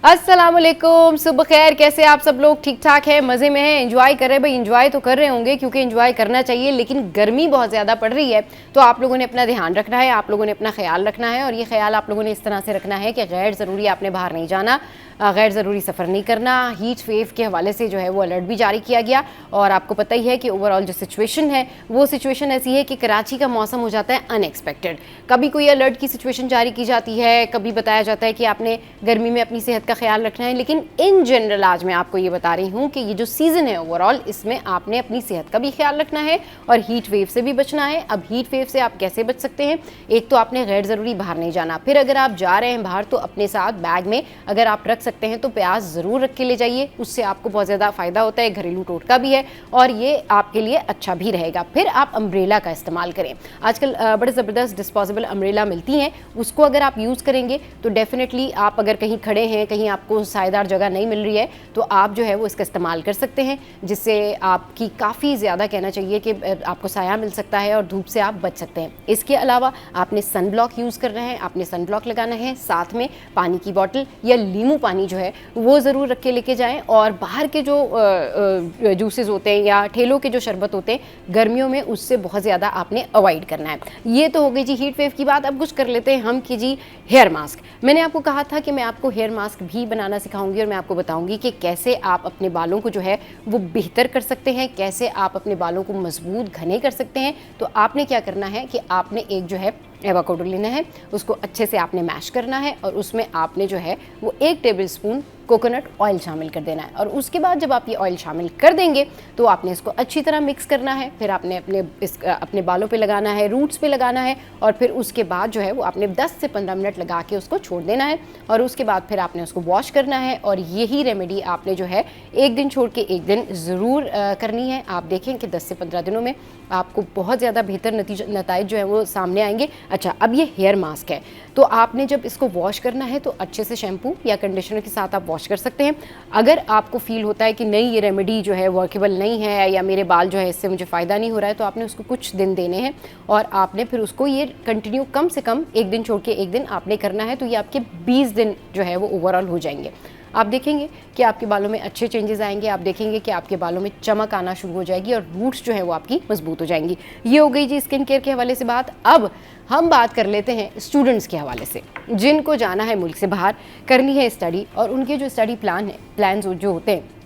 अस्सलामुअलैकुम, सुबह खैर। कैसे आप सब लोग? ठीक ठाक है, मज़े में हैं, एंजॉय कर रहे हैं? भाई एंजॉय तो कर रहे होंगे क्योंकि एंजॉय करना चाहिए, लेकिन गर्मी बहुत ज़्यादा पड़ रही है तो आप लोगों ने अपना ध्यान रखना है, आप लोगों ने अपना ख्याल रखना है। और ये ख्याल आप लोगों ने इस तरह से रखना है कि गैर ज़रूरी आपने बाहर नहीं जाना, गैर ज़रूरी सफ़र नहीं करना। हीट वेव के हवाले से जो है वो अलर्ट भी जारी किया गया और आपको पता ही है कि ओवरऑल जो सिचुएशन है वो सिचुएशन ऐसी है कि कराची का मौसम हो जाता है अनएक्सपेक्टेड। कभी कोई अलर्ट की सिचुएशन जारी की जाती है, कभी बताया जाता है कि आपने गर्मी में अपनी सेहत का ख्याल रखना है, लेकिन इन जनरल आज मैं आपको ये बता रही हूँ कि ये जो सीज़न है ओवरऑल, इसमें आपने अपनी सेहत का भी ख्याल रखना है और हीट वेव से भी बचना है। अब हीट वेव से आप कैसे बच सकते हैं? एक तो आपने गैर ज़रूरी बाहर नहीं जाना, फिर अगर आप जा रहे हैं बाहर तो अपने साथ बैग में अगर आप रख सकते हैं तो प्याज ज़रूर रख के ले जाइए, उससे आपको बहुत ज़्यादा फ़ायदा होता है, घरेलू टोटका भी है और ये आपके लिए अच्छा भी रहेगा। फिर आप अम्ब्रेला का इस्तेमाल करें, आजकल बड़े ज़बरदस्त डिस्पोजेबल अम्ब्रेला मिलती हैं, उसको अगर आप यूज़ करेंगे तो डेफिनेटली आप अगर कहीं खड़े हैं, कहीं आपको सायेदार जगह नहीं मिल रही है तो आप जो है वो इसका इस्तेमाल कर सकते हैं, जिससे आपकी काफ़ी ज़्यादा कहना चाहिए कि आपको साया मिल सकता है और धूप से आप बच सकते हैं। इसके अलावा आपने सन ब्लॉक यूज़ करना है, आपने सन ब्लॉक लगाना है, साथ में पानी की बॉटल या नींबू पानी जो है वो ज़रूर रख के लेके जाएं। और बाहर के जो जूसेस होते हैं या ठेलों के जो शरबत होते हैं गर्मियों में, उससे बहुत ज़्यादा आपने अवॉइड करना है। ये तो हो गई जी हीट वेव की बात। अब कुछ कर लेते हैं हम कि जी हेयर मास्क। मैंने आपको कहा था कि मैं आपको हेयर मास्क भी बनाना सिखाऊंगी और मैं आपको बताऊंगी कि कैसे आप अपने बालों को जो है वो बेहतर कर सकते हैं, कैसे आप अपने बालों को मजबूत घने कर सकते हैं। तो आपने क्या करना है कि आपने एक जो है एवोकाडो लेना है, उसको अच्छे से आपने मैश करना है और उसमें आपने जो है वो 1 टेबलस्पून कोकोनट ऑयल शामिल कर देना है। और उसके बाद जब आप ये ऑयल शामिल कर देंगे तो आपने इसको अच्छी तरह मिक्स करना है। फिर आपने अपने बालों पे लगाना है, रूट्स पे लगाना है और फिर उसके बाद जो है वो आपने 10 से 15 मिनट लगा के उसको छोड़ देना है और उसके बाद फिर आपने उसको वॉश करना है। और यही रेमेडी आपने जो है एक दिन छोड़ के एक दिन ज़रूर करनी है। आप देखें कि 10 से 15 दिनों में आपको बहुत ज़्यादा बेहतर नतीजे जो है वो सामने आएंगे। अच्छा, अब ये हेयर मास्क है तो आपने जब इसको वॉश करना है तो अच्छे से शैम्पू या कंडीशनर के साथ आप वॉश कर सकते हैं। अगर आपको फील होता है कि नहीं ये रेमेडी जो है वर्केबल नहीं है या मेरे बाल जो है इससे मुझे फ़ायदा नहीं हो रहा है, तो आपने उसको कुछ दिन देने हैं और आपने फिर उसको ये कंटिन्यू कम से कम एक दिन छोड़ के एक दिन आपने करना है। तो ये आपके 20 दिन जो है वो ओवरऑल हो जाएंगे। आप देखेंगे कि आपके बालों में अच्छे चेंजेस आएंगे, आप देखेंगे कि आपके बालों में चमक आना शुरू हो जाएगी और रूट्स जो है वो आपकी मजबूत हो जाएंगी। ये हो गई जी स्किन केयर के हवाले से बात। अब हम बात कर लेते हैं स्टूडेंट्स के हवाले से, जिनको जाना है मुल्क से बाहर, करनी है स्टडी, और उनके जो स्टडी प्लान्स जो होते हैं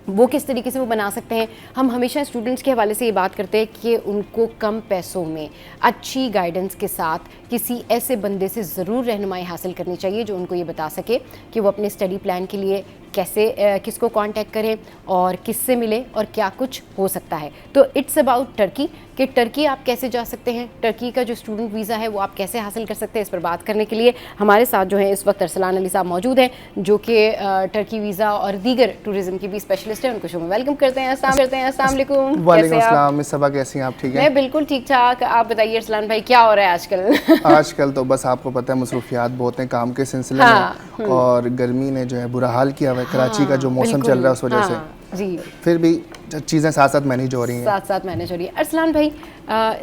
वो किस तरीके से वो बना सकते हैं। हम हमेशा स्टूडेंट्स के हवाले से ये बात करते हैं कि उनको कम पैसों में अच्छी गाइडेंस के साथ किसी ऐसे बंदे से ज़रूर रहनुमाई हासिल करनी चाहिए जो उनको ये बता सके कि वो अपने स्टडी प्लान के लिए कैसे किसको कांटेक्ट करें और किससे मिलें और क्या कुछ हो सकता है। तो इट्स अबाउट टर्की, कि टर्की आप कैसे जा सकते हैं, टर्की का जो स्टूडेंट वीज़ा है वो आप कैसे हासिल कर सकते हैं। इस पर बात करने के लिए हमारे साथ जो है इस वक्त अरसलान अली साहब मौजूद हैं, जो कि टर्की वीज़ा और दीगर टूरिज्म की भी स्पेशलिस्ट है। उनको शो में वेलकम करते हैं। अस्सलाम वालेकुम। वालेकुम अस्सलाम। मिस सबा कैसी हैं आप? ठीक है, मैं बिल्कुल ठीक ठाक। आप बताइए अरसलान भाई, क्या हो रहा है आजकल? आजकल तो बस आपको पता है मसरूफियात बहुत हैं काम के सिलसिले में और गर्मी ने जो है बुरा हाल किया हुआ है। कराची का जो मौसम चल रहा है उस वजह से जी, फिर भी चीज़ें साथ साथ मैनेज हो रही हैं। साथ मैनेज हो रही है। अरसलान भाई,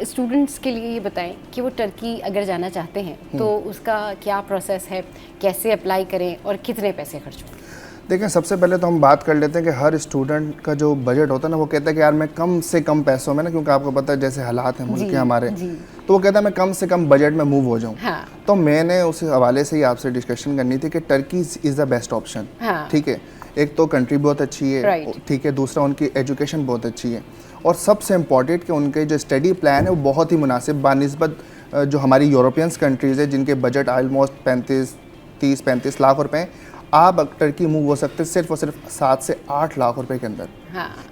स्टूडेंट्स के लिए ये बताएं कि वो टर्की अगर जाना चाहते हैं तो उसका क्या प्रोसेस है, कैसे अप्लाई करें और कितने पैसे खर्च हों? देखें, सबसे पहले तो हम बात कर लेते हैं कि हर स्टूडेंट का जो बजट होता है ना, वो कहता है कि यार मैं कम से कम पैसों में ना, क्योंकि आपको पता है जैसे हालात हैं मुल्क के हमारे, तो वो कहता है मैं कम से कम बजट में मूव हो जाऊँ। तो मैंने उस हवाले से ही आपसे डिस्कशन करनी थी कि Turkey is the best option. ठीक है, एक तो कंट्री बहुत अच्छी है, ठीक है, दूसरा उनकी एजुकेशन बहुत अच्छी है और सबसे इम्पॉर्टेंट कि उनके जो स्टडी प्लान है वो बहुत ही मुनासिब बानिस्बत जो हमारी यूरोपियंस कंट्रीज़ है जिनके बजट ऑलमोस्ट 30-35 लाख रुपए हैं। आप टर्की मूव हो सकते हैं सिर्फ और सिर्फ 7 से 8 लाख रुपए के अंदर,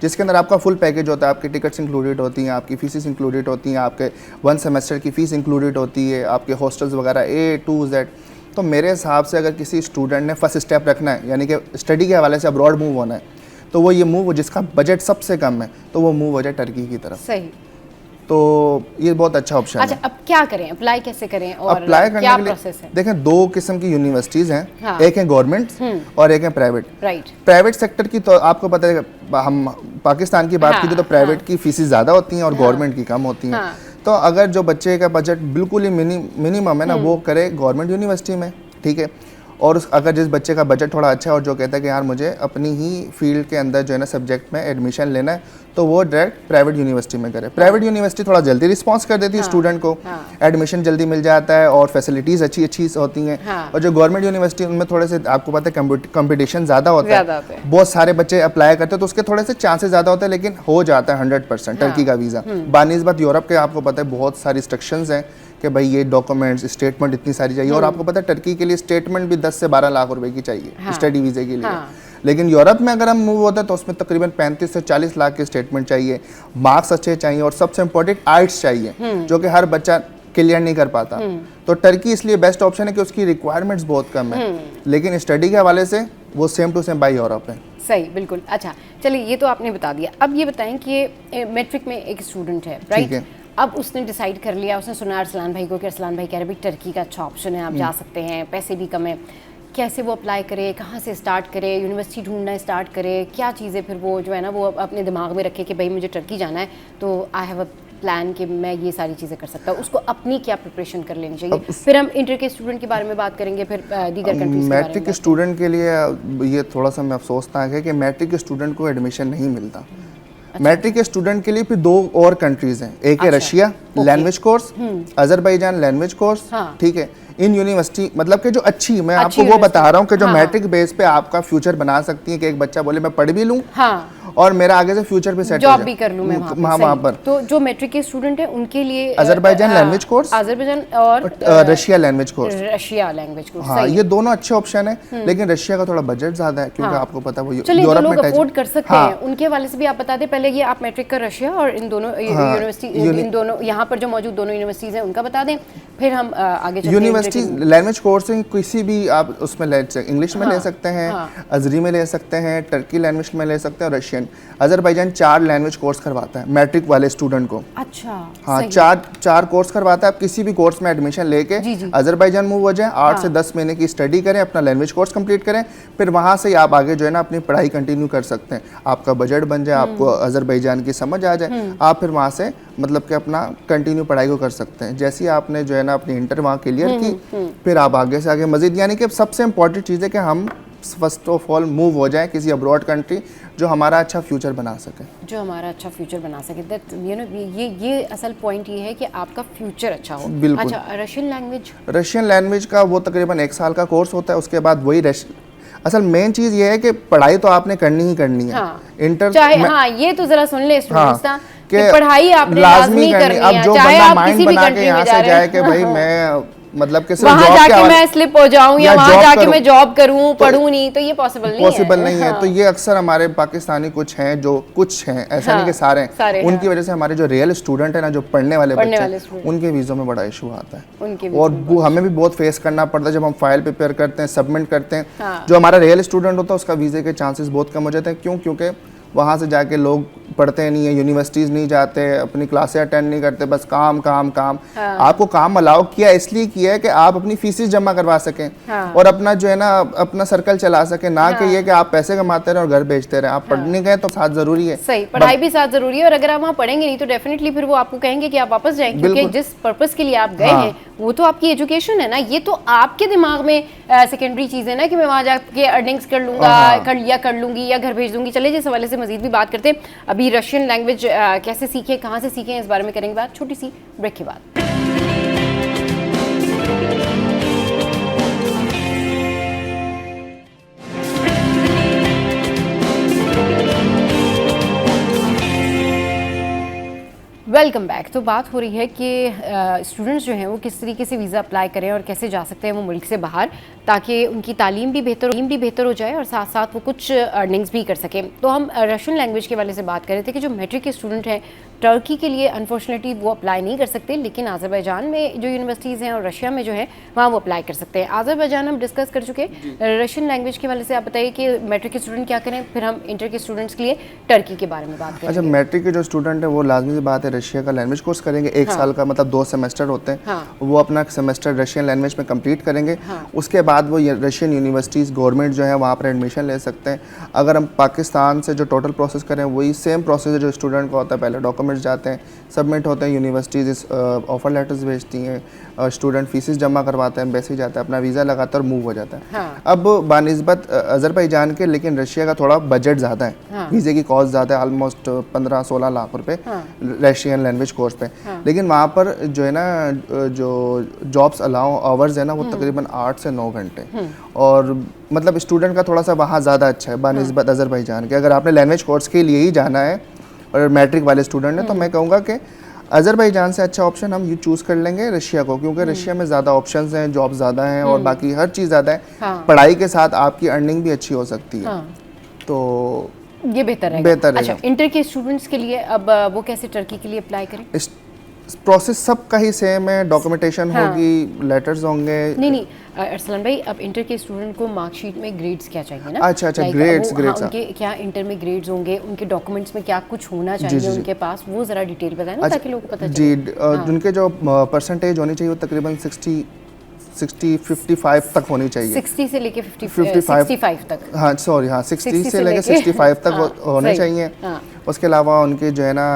जिसके अंदर आपका फुल पैकेज होता है। आपकी टिकट्स इंक्लूडेड होती हैं, आपकी फीसेस इंक्लूडेड होती हैं, आपके 1 सेमेस्टर की फ़ीस इंक्लूडेड होती है, आपके हॉस्टल्स वगैरह A to Z। तो मेरे हिसाब से अगर किसी स्टूडेंट ने फर्स्ट स्टेप रखना है, यानी कि स्टडी के हवाले से अब्रॉड मूव होना है, तो वो ये मूव, जिसका बजट सबसे कम है, तो वो मूव हो जाए टर्की की तरफ। सही, तो ये बहुत अच्छा ऑप्शन है। अच्छा, अब क्या करें, अप्लाई कैसे करें और अप्लाई करने क्या के लिए प्रोसेस है? देखें, 2 किस्म की यूनिवर्सिटीज़ हैं, एक है गवर्नमेंट और एक है प्राइवेट। प्राइवेट सेक्टर की तो आपको पता है, हम पाकिस्तान की बात की तो प्राइवेट की फीसें ज़्यादा होती हैं और गवर्नमेंट की कम होती हैं। तो अगर जो बच्चे का बजट बिल्कुल ही मिनिमम है ना, वो करे गवर्नमेंट यूनिवर्सिटी में, ठीक है। और अगर जिस बच्चे का बजट थोड़ा अच्छा है और जो कहता है कि यार मुझे अपनी ही फील्ड के अंदर जो है ना सब्जेक्ट में एडमिशन लेना है, तो वो डायरेक्ट प्राइवेट यूनिवर्सिटी में करे। प्राइवेट यूनिवर्सिटी थोड़ा जल्दी रिस्पांस कर देती है स्टूडेंट को, एडमिशन जल्दी मिल जाता है और फैसिलिटीज़ अच्छी होती हैं। और जो गवर्नमेंट यूनिवर्सिटी उनमें थोड़े से आपको पता है कंपटीशन ज़्यादा होता है, बहुत सारे बच्चे अप्लाई करते हैं, तो उसके थोड़े से चांसेस ज़्यादा होते हैं, लेकिन हो जाता है 100% टर्की का वीज़ा। बानिस्बत यूरोप के आपको पता है बहुत सारी रिस्ट्रिक्शंस हैं कि भाई ये डॉक्यूमेंट्स स्टेटमेंट इतनी सारी चाहिए, और आपको पता है टर्की के लिए स्टेटमेंट भी 10 से 12 लाख रुपए की चाहिए स्टडी वीज़े के लिए। लेकिन यूरोप में अगर हम मूव होते हैं तो उसमें तकरीबन 35 से 40 लाख की स्टेटमेंट चाहिए, मार्क्स अच्छे चाहिए, और सबसे इम्पोर्टेंट आइट्स चाहिए, जो कि हर बच्चा क्लियर नहीं कर पाता। तो टर्की इसलिए बेस्ट ऑप्शन है कि उसकी रिक्वायरमेंट्स बहुत कम है, लेकिन स्टडी के हवाले से वो same to same by Europe है। सही, बिल्कुल। अच्छा चलिए, ये तो आपने बता दिया। अब ये बताएं कि मैट्रिक में एक स्टूडेंट है, राइट? अब उसने डिसाइड कर लिया, उसने सुना अरसलान भाई को कि अरसलान भाई कह रहे भाई टर्की का अच्छा ऑप्शन है, आप जा सकते हैं, पैसे भी कम है। कैसे वो अप्लाई करे, कहाँ से स्टार्ट करे, यूनिवर्सिटी ढूंढना स्टार्ट करे, क्या चीज़ें फिर वो जो है ना वो अपने दिमाग में रखे कि भाई मुझे टर्की जाना है, तो आई हैव अ प्लान कि मैं ये सारी चीज़ें कर सकता हूँ। उसको अपनी क्या प्रिपरेशन कर लेनी चाहिए? फिर हम इंटर के स्टूडेंट के बारे में बात करेंगे, फिर दीगर कंट्रीज। मैट्रिक के स्टूडेंट के लिए ये थोड़ा सा मैं अफसोस था कि मैट्रिक के स्टूडेंट को एडमिशन नहीं मिलता। मैट्रिक के स्टूडेंट के लिए फिर 2 और कंट्रीज हैं, एक है Russia language course, Azerbaijan language course, ठीक है। इन यूनिवर्सिटी मतलब कि जो अच्छी, मैं आपको वो बता रहा हूँ कि जो मैट्रिक बेस पे आपका फ्यूचर बना सकती है, कि एक बच्चा बोले मैं पढ़ भी लूँ और मेरा आगे से फ्यूचर पे सेट जॉब भी कर लूं मैं वहाँ पर। तो जो मैट्रिक के स्टूडेंट हैं उनके लिए अजरबैजान लैंग्वेज कोर्स, अजरबैजान और Russia language course, Russia language course. हाँ, ये दोनों अच्छे ऑप्शन है, लेकिन रशिया का थोड़ा बजट ज्यादा है, क्योंकि आपको पता है वो यूरोप में अफोर्ड कर सकते हैं, उनके वाले से भी आप बता दें। पहले ये आप मैट्रिक का रशिया और इन दोनों यूनिवर्सिटी, इन दोनों यहाँ पर जो मौजूद दोनों यूनिवर्सिटीज हैं उनका बता दें, फिर हम आगे चलते हैं। यूनिवर्सिटी लैंग्वेज कोर्स किसी भी आप उसमें इंग्लिश में ले सकते हैं, अजरी में ले सकते हैं, टर्की लैंग्वेज में ले सकते हैं, और रशियन। अजरबैजान 4 लैंग्वेज कोर्स करवाता है मैट्रिक वाले स्टूडेंट को। अच्छा, हाँ, 4 कोर्स करवाता है। आप किसी भी कोर्स में एडमिशन लेके अजरबैजान मूव हो जाए, 8 से 10 महीने की स्टडी करें, अपना लैंग्वेज कोर्स कंप्लीट करें, फिर वहाँ से आप आगे जो है ना अपनी पढ़ाई कंटिन्यू कर सकते हैं। आपका बजट बन जाए, आपको अजरबैजान की समझ आ जाए, आप फिर वहाँ से मतलब कि अपना कंटिन्यू पढ़ाई को कर सकते हैं। जैसे ही आपने जो है ना अपनी इंटर वहाँ क्लियर की, फिर आप आगे से आगे मजीद, यानी कि सबसे इम्पोर्टेंट चीज़ है कि हम फर्स्ट ऑफ ऑल मूव हो जाए किसी अब्रॉड कंट्री जो हमारा अच्छा फ्यूचर बना सके, जो हमारा अच्छा फ्यूचर बना सके। दैट यू नो ये असल पॉइंट ये है कि आपका फ्यूचर अच्छा हो। बिल्कुल। अच्छा, रशियन लैंग्वेज का वो तकरीबन 1 साल का कोर्स होता है, उसके बाद वही असल मेन चीज़ ये है कि पढ़ाई तो आपने करनी ही करनी है। हाँ। इंटर चाहे हाँ, ये तो जरा सुन ले स्टूडेंट्स ना कि पढ़ाई आपने लाजमी करनी है, अब जो बंदा माइंड बना के यहाँ से जाए कि भाई मैं मतलब कि वहाँ जाके मैं स्लिप हो जाऊं या वहाँ जाके मैं जॉब करूं, पढ़ूं नहीं, तो ये पॉसिबल नहीं है। तो ये अक्सर हमारे पाकिस्तानी कुछ हैं, जो कुछ हैं, ऐसा नहीं कि सारे हैं, उनकी वजह से हमारे जो रियल स्टूडेंट है ना, जो पढ़ने वाले बच्चे, उनके वीज़ों में बड़ा इशू आता है, और हमें भी बहुत फेस करना पड़ता है। जब हम फाइल प्रिपेयर करते हैं, सबमिट करते हैं, जो हमारा रियल स्टूडेंट होता है उसका वीज़े के चांसेस बहुत कम हो जाते हैं। क्यों? क्योंकि वहाँ से जाके लोग पढ़ते नहीं है, यूनिवर्सिटीज़ नहीं जाते, अपनी क्लासें अटेंड नहीं करते, बस काम काम काम। हाँ। आपको काम अलाउ किया इसलिए किया है कि आप अपनी फीसेस जमा करवा सकें। हाँ। और अपना जो है ना अपना सर्कल चला सकें, ना कि ये कि आप पैसे कमाते रहे और घर बेचते रहे। आप पढ़ने गए तो साथ ज़रूरी है, सही, पढ़ाई भी साथ ज़रूरी है, और अगर आप वहाँ पढ़ेंगे नहीं तो डेफिनेटली फिर वो आपको कहेंगे कि आप वापस जाएं, क्योंकि जिस पर्पज़ के लिए आप गए हैं वो तो आपकी एजुकेशन है ना। ये तो आपके दिमाग में सेकेंडरी चीज़ है ना कि मैं वहाँ जाके अर्निंग्स कर लूँगा, कर लूँगी या घर भेज दूँगी। चले जिस हवाले से मजीद भी बात करते हैं। अभी रशियन लैंग्वेज कैसे सीखें, कहाँ से सीखें, इस बारे में करेंगे बात छोटी सी ब्रेक के बाद। Welcome back. तो बात हो रही है कि स्टूडेंट्स जो हैं वो किस तरीके से वीज़ा अप्लाई करें और कैसे जा सकते हैं वो मुल्क से बाहर, ताकि उनकी तालीम भी बेहतर हो जाए और साथ साथ वो कुछ अर्निंग्स भी कर सकें। तो हम रशियन लैंग्वेज के वाले से बात कर रहे थे कि जो मैट्रिक के स्टूडेंट हैं टर्की के लिए अनफॉर्चुनेटली वो अप्लाई नहीं कर सकते, लेकिन अजरबैजान में जो यूनिवर्सिटीज़ हैं और रशिया में जो है वहाँ वो अप्लाई कर सकते हैं। अजरबैजान हम डिस्कस कर चुके। रशियन लैंग्वेज के वाले से आप बताइए कि मैट्रिक के स्टूडेंट क्या करें, फिर हम इंटर के स्टूडेंट्स के लिए टर्की के बारे में बात करें। अच्छा, मैट्रिक के जो स्टूडेंट है वो लाजमी सी बात है रशिया का लैंग्वेज कोर्स करेंगे। 1 साल का मतलब 2 सेमेस्टर होते हैं। वो अपना सेमेस्टर रशियन लैंग्वेज में कंप्लीट करेंगे। उसके बाद वो रशियन यूनिवर्सिटीज़ गवर्नमेंट जो है वहाँ पर एडमिशन ले सकते हैं। अगर हम पाकिस्तान से जो टोटल प्रोसेस करें वही सेम प्रोसेस है जो स्टूडेंट का होता है। पहले डॉक्यूमेंट्स जाते हैं, सबमिट होते हैं, यूनिवर्सिटीज़ ऑफ़र लेटर्स भेजती हैं, स्टूडेंट फीसिस जमा करवाता है, एम्बेसी जाता है, अपना वीज़ा लगाता है और मूव हो जाता है। हाँ। अब बानिस्बत अज़रबैजान के, लेकिन रशिया का थोड़ा बजट ज़्यादा है। हाँ। वीज़े की कॉस्ट ज़्यादा है, ऑलमोस्ट 15-16 लाख रुपए। हाँ। रशियन लैंग्वेज कोर्स पे। हाँ। लेकिन वहाँ पर जो है ना, जो जॉब्स अलाउ आवर्स है ना, वो तकरीबन 8 से 9 घंटे, और मतलब स्टूडेंट का थोड़ा सा वहाँ ज़्यादा अच्छा है बानिस्बत अज़रबैजान के। अगर आपने लैंग्वेज कोर्स के लिए ही जाना है और मैट्रिक वाले स्टूडेंट हैं, तो मैं कहूँगा कि अज़रबैजान से अच्छा ऑप्शन हम ये चूज़ कर लेंगे रशिया को, क्योंकि रशिया में ज़्यादा ऑप्शंस हैं, जॉब ज़्यादा हैं और बाकी हर चीज़ ज़्यादा है। हाँ। पढ़ाई के साथ आपकी अर्निंग भी अच्छी हो सकती है। हाँ। तो ये बेहतर है। अच्छा, इंटर के स्टूडेंट्स के लिए अब वो कैसे टर्की के लिए अप्लाई करें? प्रोसेस सबका ही सेम है, डॉक्यूमेंटेशन होगी, लेटर्स होंगे। नहीं अरसलान भाई, अब इंटर के स्टूडेंट को मार्कशीट में ग्रेड्स क्या चाहिए ना? अच्छा, ग्रेड्स। उनके क्या इंटर में ग्रेड्स होंगे, उनके डॉक्यूमेंट्स में क्या कुछ होना चाहिए उनके पास, वो जरा डिटेल बताएं ना, ताकि लोगों को पता चले। जी, उनके जो परसेंटेज होनी चाहिए वो तकरीबन 55 तक होनी चाहिए। 60 से लेके 65 तक। हाँ सॉरी, हाँ 60 से लेके 65 तक होने चाहिए। उसके अलावा उनके जो है ना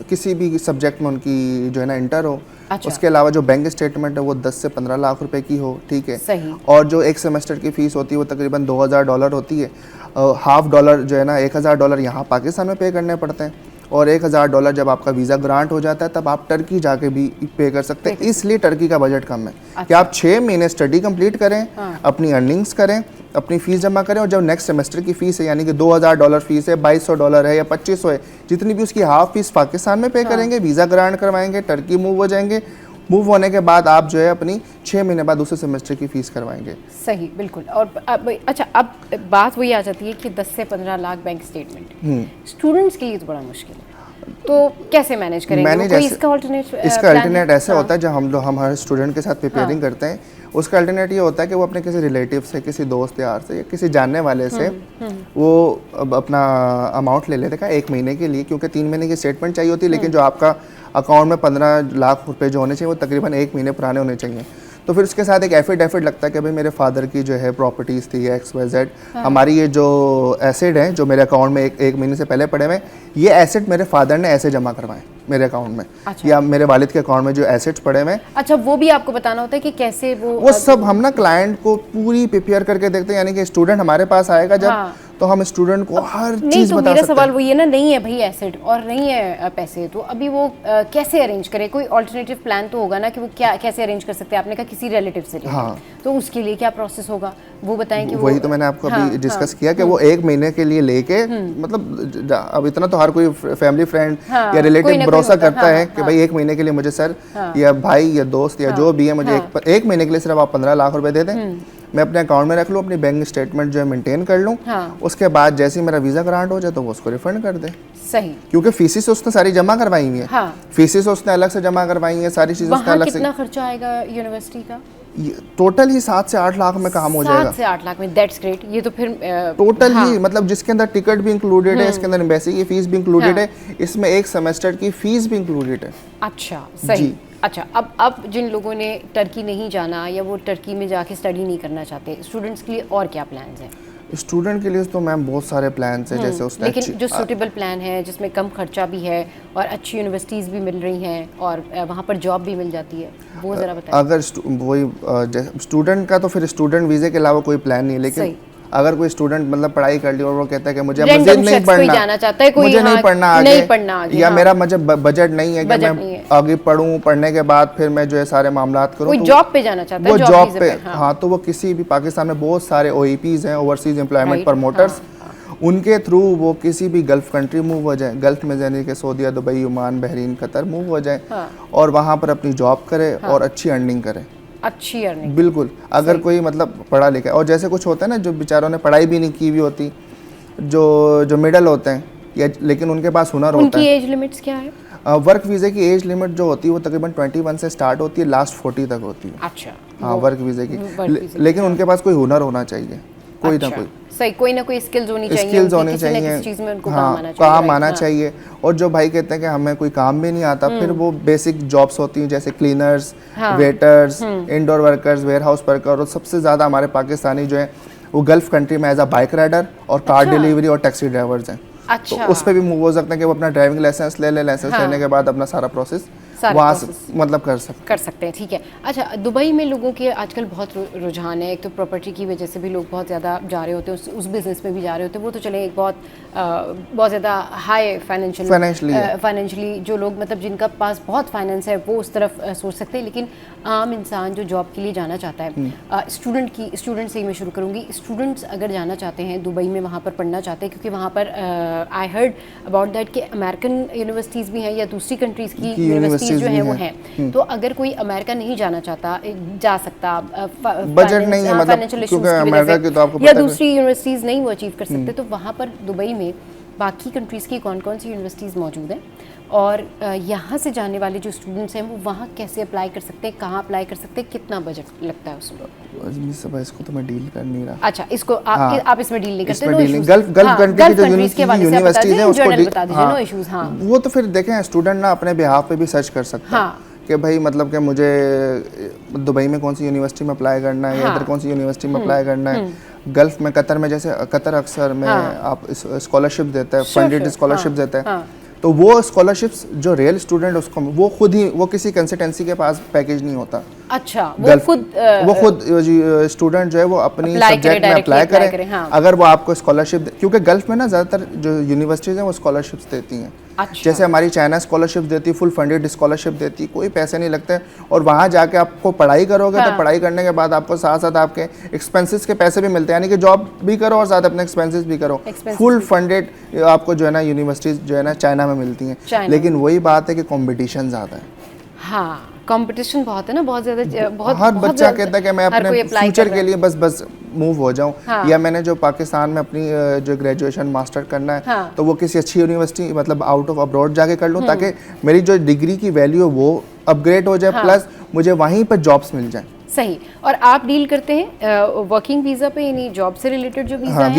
किसी भी सब्जेक्ट में उनकी जो है ना इंटर हो। अच्छा। उसके अलावा जो बैंक स्टेटमेंट है वो 10 से 15 लाख रुपए की हो, ठीक है। सही। और जो एक सेमेस्टर की फ़ीस होती है वो तकरीबन $2000 होती है। $50 जो है ना, $1000 यहाँ पाकिस्तान में पे करने पड़ते हैं, और $1000 जब आपका वीज़ा ग्रांट हो जाता है तब आप टर्की जाके भी पे कर सकते हैं। इसलिए टर्की का बजट कम है। अच्छा। कि आप 6 महीने स्टडी कंप्लीट करें। हाँ। अपनी अर्निंग्स करें, अपनी फ़ीस जमा करें, और जब नेक्स्ट सेमेस्टर की फ़ीस है, यानी कि $2000 फ़ीस है, $2200 है या 2500 है, जितनी भी उसकी हाफ फीस पाकिस्तान में पे करेंगे, वीज़ा ग्रांट करवाएंगे, टर्की मूव हो जाएंगे। मूव होने के बाद आप जो है अपनी 6 महीने बाद दूसरे सेमेस्टर की फ़ीस करवाएंगे। सही, बिल्कुल। और अच्छा, अब बात वही आ जाती है कि 10 से 15 लाख बैंक स्टेटमेंट स्टूडेंट्स के लिए तो बड़ा मुश्किल है, तो कैसे मैनेज करेंगे? कोई इसका अल्टरनेट ऐसे होता है, जब हम हर स्टूडेंट के साथ प्रिपेयरिंग करते हैं, उसका अल्टरनेट ये होता है कि वो अपने किसी रिलेटिव से, किसी दोस्त यार से या किसी जानने वाले से वो अपना अमाउंट ले लेते हैं 1 महीने के लिए, क्योंकि 3 महीने की स्टेटमेंट चाहिए होती है, लेकिन जो आपका अकाउंट में 15 लाख रुपए जो होने चाहिए वो तकरीबन 1 महीने पुराने होने चाहिए। तो फिर उसके साथ एक एफिडेविट लगता है कि भाई मेरे फादर की जो है प्रॉपर्टीज़ थी XYZ, हमारी ये जो एसेट है जो मेरे अकाउंट में एक महीने से पहले पड़े हुए, ये एसेट मेरे फादर ने ऐसे जमा करवाए मेरे अकाउंट में। अच्छा। या मेरे वालिद के अकाउंट में जो एसेट्स पड़े हुए। अच्छा, वो भी आपको बताना होता है कि कैसे वो सब हम ना क्लाइंट को पूरी प्रिपेयर करके देखते हैं, यानी कि स्टूडेंट हमारे पास आएगा जब, तो हम स्टूडेंट को हर चीज़ बता सकते हैं। मेरा सवाल वो ये ना, नहीं है भाई एसेट और नहीं है पैसे, तो अभी वो कैसे अरेंज करे? कोई अल्टरनेटिव प्लान तो होगा ना कि वो क्या कैसे अरेंज कर सकते हैं? आपने कहा किसी रिलेटिव से लेके। हाँ। तो उसके लिए क्या प्रोसेस होगा वो बताएं। कि वही तो मैंने आपको अभी डिस्कस किया कि वो 1 महीने के लिए लेके, मतलब अब इतना तो हर कोई फैमिली फ्रेंड या रिलेटिव भरोसा करता है कि भाई 1 महीने के लिए मुझे सर या भाई या दोस्त या जो भी है, मुझे 1 महीने के लिए सिर्फ आप 15 लाख रुपए दे दें, मैं अपने अकाउंट में रख लूँ, अपनी बैंक स्टेटमेंट जो है मेंटेन कर लूँ। हाँ। उसके बाद जैसे ही मेरा वीज़ा ग्रांट हो जाए तो वो उसको रिफंड कर दे। सही। क्योंकि फीसिस उसने सारी जमा करवाई हुई है। हाँ। फीसिस उसने अलग से जमा करवाई है, सारी चीज़ें उसने अलग से। कितना खर्चा आएगा यूनिवर्सिटी का? टोटल ही 7 से 8 लाख में काम हो जाएगा। 7 से 8 लाख में, दैट्स ग्रेट। ये तो फिर टोटल ही, मतलब जिसके अंदर टिकट भी इंक्लूडेड है, इसके अंदर एम्बेसी की फीस भी इंक्लूडेड है, इसमें एक सेमेस्टर की फीस भी इंक्लूडेड है। अच्छा, सही। अच्छा, अब जिन लोगों ने टर्की नहीं जाना या वो टर्की में जाके स्टडी नहीं करना चाहते, स्टूडेंट्स के लिए और क्या प्लान्स हैं? स्टूडेंट के लिए तो मैम बहुत सारे प्लान्स हैं, जैसे उसने लेकिन जो सूटेबल प्लान है जिसमें कम खर्चा भी है और अच्छी यूनिवर्सिटीज़ भी मिल रही हैं और वहाँ पर जॉब भी मिल जाती है, वो ज़रा बताएं। अगर वही स्टूडेंट का तो फिर स्टूडेंट वीज़े के अलावा कोई प्लान नहीं है, लेकिन अगर कोई स्टूडेंट मतलब पढ़ाई कर ली और वो कहता है कि मुझे मज़ीद नहीं पढ़ना, मुझे नहीं पढ़ना आगे, या मेरा मुझे बजट नहीं है कि मैं आगे पढ़ूं, पढ़ने के बाद फिर मैं जो है सारे मामलात करूं, कोई जॉब पे जाना चाहता है, वो जॉब पे, हाँ, तो वो किसी भी, पाकिस्तान में बहुत सारे OEPs हैं, ओवरसीज एम्प्लॉयमेंट प्रमोटर्स, उनके थ्रू वो किसी भी गल्फ कंट्री मूव हो जाए, गल्फ में यानी कि सऊदीया, Dubai, Oman, Bahrain, Qatar move हो जाए और वहाँ पर अपनी जॉब करे और अच्छी अर्निंग करे। अच्छी अर्निंग, बिल्कुल। अगर कोई मतलब पढ़ा लिखा, और जैसे कुछ होता है ना जो बेचारों ने पढ़ाई भी नहीं की हुई होती, जो मिडल होते हैं या लेकिन उनके पास हुनर होता है। उनकी एज लिमिट्स क्या है? वर्क वीज़े की एज लिमिट जो होती है वो तकरीबन 21 से स्टार्ट होती है, लास्ट 40 तक होती है। अच्छा। हाँ, वर्क वीज़े की, लेकिन उनके पास कोई हुनर होना चाहिए, कोई ना कोई। सही, कोई ना कोई स्किल्स होनी चाहिए, स्किल्स होनी चाहिए, चीज़ में उनको काम आना चाहिए। और जो भाई कहते हैं कि हमें कोई काम भी नहीं आता, फिर वो बेसिक जॉब्स होती हैं जैसे cleaners, waiters, indoor workers, warehouse worker, और सबसे ज़्यादा हमारे पाकिस्तानी जो है वो गल्फ कंट्री में एज अ बाइक राइडर और कार डिलीवरी और टैक्सी ड्राइवर्स हैं। अच्छा। तो उस पर भी मूव हो सकते हैं कि वो अपना ड्राइविंग लाइसेंस ले ले, लाइसेंस लेने के बाद अपना सारा प्रोसेस वहाँ मतलब कर सकते हैं। ठीक है। अच्छा, दुबई में लोगों के आजकल बहुत रुझान है। एक तो प्रॉपर्टी की वजह से भी लोग बहुत ज़्यादा जा रहे होते हैं, उस बिज़नेस में भी जा रहे होते हैं। वो तो चले एक बहुत ज़्यादा हाई फाइनेंशियली जो लोग मतलब जिनका पास बहुत फाइनेंस है वो उस तरफ सोच सकते हैं, लेकिन आम इंसान जो जॉब के लिए जाना चाहता है, स्टूडेंट से ही मैं शुरू करूँगी। स्टूडेंट्स अगर जाना चाहते हैं दुबई में, वहाँ पर पढ़ना चाहते हैं, क्योंकि वहाँ पर आई हर्ड अबाउट दैट कि अमेरिकन यूनिवर्सिटीज़ भी हैं या दूसरी कंट्रीज़ की यूनिवर्सिटीज़ जो हैं वो हैं। तो अगर कोई अमेरिका नहीं जाना चाहता, जा सकता, बजट नहीं है मतलब क्योंकि अमेरिका की तो आपको या दूसरी यूनिवर्सिटीज़ नहीं वो अचीव कर सकते, तो वहाँ पर दुबई में बाकी कंट्रीज़ की कौन कौन सी यूनिवर्सिटीज़ मौजूद हैं और यहाँ से जाने वाले जो स्टूडेंट्स हैं वो वहाँ कैसे अप्लाई कर सकते हैं, कहाँ अप्लाई कर सकते हैं, कितना बजट लगता है उसमें? इसको तो मैं डील कर नहीं रहा। अच्छा, इसको आप इसमें डील नहीं करते? गल्फ कंट्री की जो यूनिवर्सिटीज हैं उसको नो इश्यूज। हाँ, वो तो फिर देखें स्टूडेंट ना अपने बिहाफ पे भी सर्च कर सकते हैं कि भाई मतलब कि मुझे दुबई में कौन सी यूनिवर्सिटी में अप्लाई करना है या इधर कौन सी यूनिवर्सिटी में अप्लाई करना है। गल्फ में कतर में, जैसे कतर अक्सर में आप स्कॉलरशिप देता है, फंडेड स्कॉलरशिप देता है, तो वो स्कॉलरशिप्स जो रियल स्टूडेंट उसको वो खुद ही वो किसी कंसल्टेंसी के पास पैकेज नहीं होता। अच्छा, वो खुद स्टूडेंट जो है वो अपनी सब्जेक्ट में अप्लाई करे। अगर वो आपको स्कॉलरशिप, क्योंकि गल्फ में ना ज़्यादातर जो यूनिवर्सिटीज़ हैं वो स्कॉलरशिप्स देती हैं। अच्छा। जैसे हमारी चाइना स्कॉलरशिप देती है, फुल फंडेड स्कॉलरशिप देती है, कोई पैसे नहीं लगते, और वहाँ जाके आपको पढ़ाई करोगे तो पढ़ाई करने के बाद आपको साथ साथ आपके एक्सपेंसेस के पैसे भी मिलते हैं, यानी कि जॉब भी करो और साथ अपने एक्सपेंसेस भी करो। फुल फंडेड आपको जो है ना यूनिवर्सिटीज़ जो है ना चाइना में मिलती हैं, लेकिन वही बात है कि कॉम्पिटिशन ज़्यादा है। हाँ, कंपटीशन बहुत है ना, बहुत ज़्यादा। हर बच्चा कहता है कि मैं अपने फ्यूचर के लिए बस मूव हो जाऊं। या मैंने जो पाकिस्तान में अपनी जो ग्रेजुएशन मास्टर करना है तो वो किसी अच्छी यूनिवर्सिटी मतलब आउट ऑफ अब्रॉड जाके कर लूं, ताकि मेरी जो डिग्री की वैल्यू वो अपग्रेड हो जाए, प्लस मुझे वहीं पर जॉब्स मिल जाए। सही। और आप डील करते हैं वर्किंग वीज़ा पे, यानी जॉब से रिलेटेड जो वीज़ा है,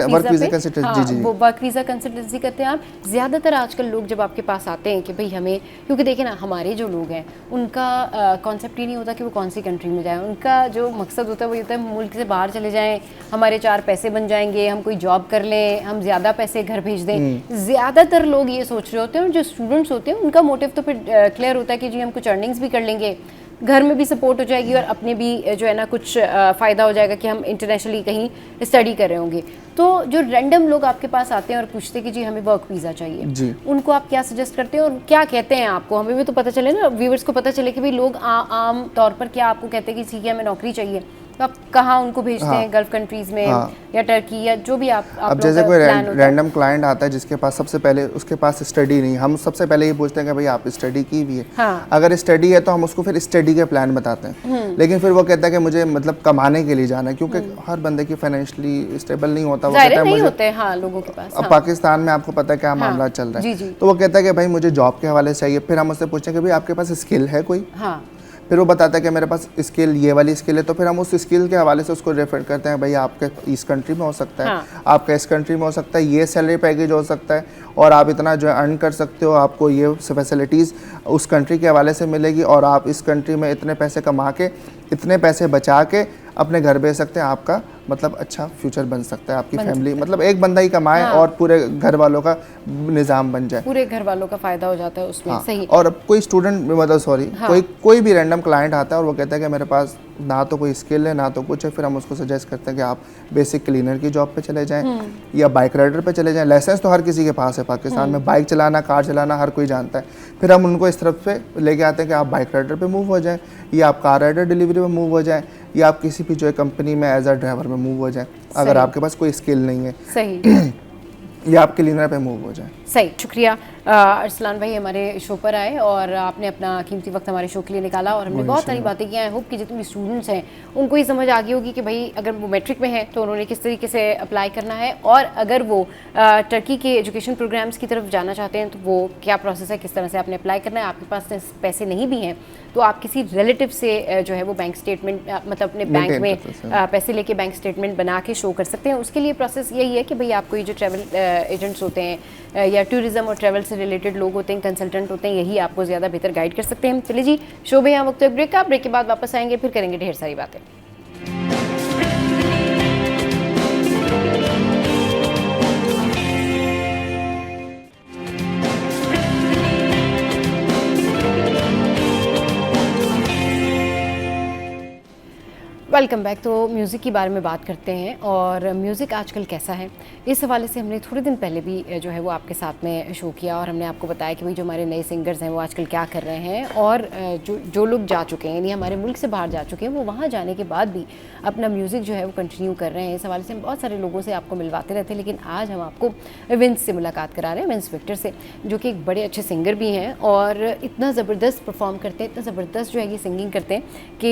वर्क वीज़ा कंसल्टेंसी, वो वर्क वीज़ा कंसल्टेंसी करते हैं आप। ज़्यादातर आजकल लोग जब आपके पास आते हैं कि भाई हमें, क्योंकि देखिए ना हमारे जो लोग हैं उनका कॉन्सेप्ट ही नहीं होता कि वो कौन सी कंट्री में जाएं। उनका जो मकसद होता है वो ये होता है मुल्क से बाहर चले जाएँ, हमारे 4 पैसे बन जाएंगे, हम कोई जॉब कर लें, हम ज़्यादा पैसे घर भेज दें। ज़्यादातर लोग ये सोच रहे होते हैं, और जो स्टूडेंट्स होते हैं उनका मोटिव तो फिर क्लियर होता है कि जी हम कुछ अर्निंग्स भी कर लेंगे, घर में भी सपोर्ट हो जाएगी और अपने भी जो है ना कुछ फ़ायदा हो जाएगा कि हम इंटरनेशनली कहीं स्टडी कर रहे होंगे। तो जो रैंडम लोग आपके पास आते हैं और पूछते हैं कि जी हमें वर्क वीज़ा चाहिए, उनको आप क्या सजेस्ट करते हैं और क्या कहते हैं आपको? हमें भी तो पता चले ना, व्यूअर्स को पता चले कि भाई लोग आम तौर पर क्या आपको कहते हैं कि ठीक है हमें नौकरी चाहिए, तो आप कहाँ उनको भेजते हैं? गल्फ कंट्रीज़ में या टर्की या जो भी आप अब जैसे कोई रैंडम क्लाइंट आता है जिसके पास सबसे पहले उसके पास स्टडी नहीं, हम सबसे पहले ये पूछते हैं कि भाई आप स्टडी की भी है। अगर स्टडी है तो हम उसको फिर स्टडी के प्लान बताते हैं, लेकिन फिर वो कहता है कि मुझे मतलब कमाने के लिए जाना है, क्योंकि हर बंदे की फाइनेंशियली स्टेबल नहीं होता। वो कहता है मुझे लोगों के पास, अब पाकिस्तान में आपको पता है क्या मामला चल रहा है, तो वो कहता है कि भाई मुझे जॉब के हवाले से चाहिए। फिर हम उससे पूछते हैं कि भाई आपके पास स्किल है कोई? फिर वो बताता है कि मेरे पास स्किल ये वाली स्किल है, तो फिर हम उस स्किल के हवाले से उसको रेफर करते हैं, भाई आपके इस कंट्री में हो सकता है, आपका इस कंट्री में हो सकता है, ये सैलरी पैकेज हो सकता है और आप इतना जो है अर्न कर सकते हो, आपको ये फैसिलिटीज़ उस कंट्री के हवाले से मिलेगी और आप इस कंट्री में इतने पैसे कमा के, इतने पैसे बचा के अपने घर भेज सकते हैं, आपका मतलब अच्छा फ्यूचर बन सकता है, आपकी फैमिली मतलब एक बंदा ही कमाए और पूरे घर वालों का निज़ाम बन जाए, पूरे घर वालों का फ़ायदा हो जाता है उसमें। सही। और कोई स्टूडेंट मतलब कोई भी रैंडम क्लाइंट आता है और वो कहता है कि मेरे पास ना तो कोई स्किल है ना तो कुछ है, फिर हम उसको सजेस्ट करते हैं कि आप बेसिक क्लीनर की जॉब पे चले जाएं या बाइक राइडर पे चले जाएं। लाइसेंस तो हर किसी के पास है पाकिस्तान में, बाइक चलाना, कार चलाना हर कोई जानता है। फिर हम उनको इस तरफ से लेके आते हैं कि आप बाइक राइडर पे मूव हो जाएं या आप कार राइडर डिलीवरी में मूव हो जाएं या आप किसी भी जो है कंपनी में एज अ ड्राइवर में मूव हो जाएं, अगर आपके पास कोई स्किल नहीं है। सही। या आप क्लीनर पे मूव हो जाए। सही, शुक्रिया अरसलान भाई हमारे शो पर आए और आपने अपना कीमती वक्त हमारे शो के लिए निकाला और हमने बहुत सारी बातें की। आई होप कि जितने भी स्टूडेंट्स हैं उनको ये समझ आ गई होगी कि भाई अगर वो मैट्रिक में है तो उन्होंने किस तरीके से अप्लाई करना है, और अगर वो टर्की के एजुकेशन प्रोग्राम्स की तरफ जाना चाहते हैं तो वो क्या प्रोसेस है, किस तरह से आपने अप्लाई करना है। आपके पास पैसे नहीं भी हैं तो आप किसी रिलेटिव से जो है वो बैंक स्टेटमेंट मतलब अपने बैंक में पैसे लेके बैंक स्टेटमेंट बना के शो कर सकते हैं। उसके लिए प्रोसेस यही है कि भाई आपको ये जो ट्रैवल एजेंट्स होते हैं या टूरिज्म और ट्रैवल से रिलेटेड लोग होते हैं, कंसल्टेंट होते हैं, यही आपको ज़्यादा बेहतर गाइड कर सकते हैं। चलिए जी, शो में यहाँ वक्त ब्रेक का, ब्रेक के बाद वापस आएंगे, फिर करेंगे ढेर सारी बातें। Welcome back. तो म्यूज़िक के बारे में बात करते हैं और म्यूज़िक आजकल कैसा है, इस हवाले से हमने थोड़े दिन पहले भी जो है वो आपके साथ में शो किया और हमने आपको बताया कि भाई जो हमारे नए सिंगर्स हैं वो आजकल क्या कर रहे हैं और जो लोग जा चुके हैं यानी हमारे मुल्क से बाहर जा चुके हैं वो वहाँ जाने के बाद भी अपना म्यूज़िक जो है वो कंटिन्यू कर रहे हैं। इस हवाले से हम बहुत सारे लोगों से आपको मिलवाते रहते हैं, लेकिन आज हम आपको विंस से मुलाकात करा रहे हैं, विंस विक्टर से, जो कि एक बड़े अच्छे सिंगर भी हैं और इतना ज़बरदस्त परफॉर्म करते हैं, इतना ज़बरदस्त जो है ये सिंगिंग करते हैं कि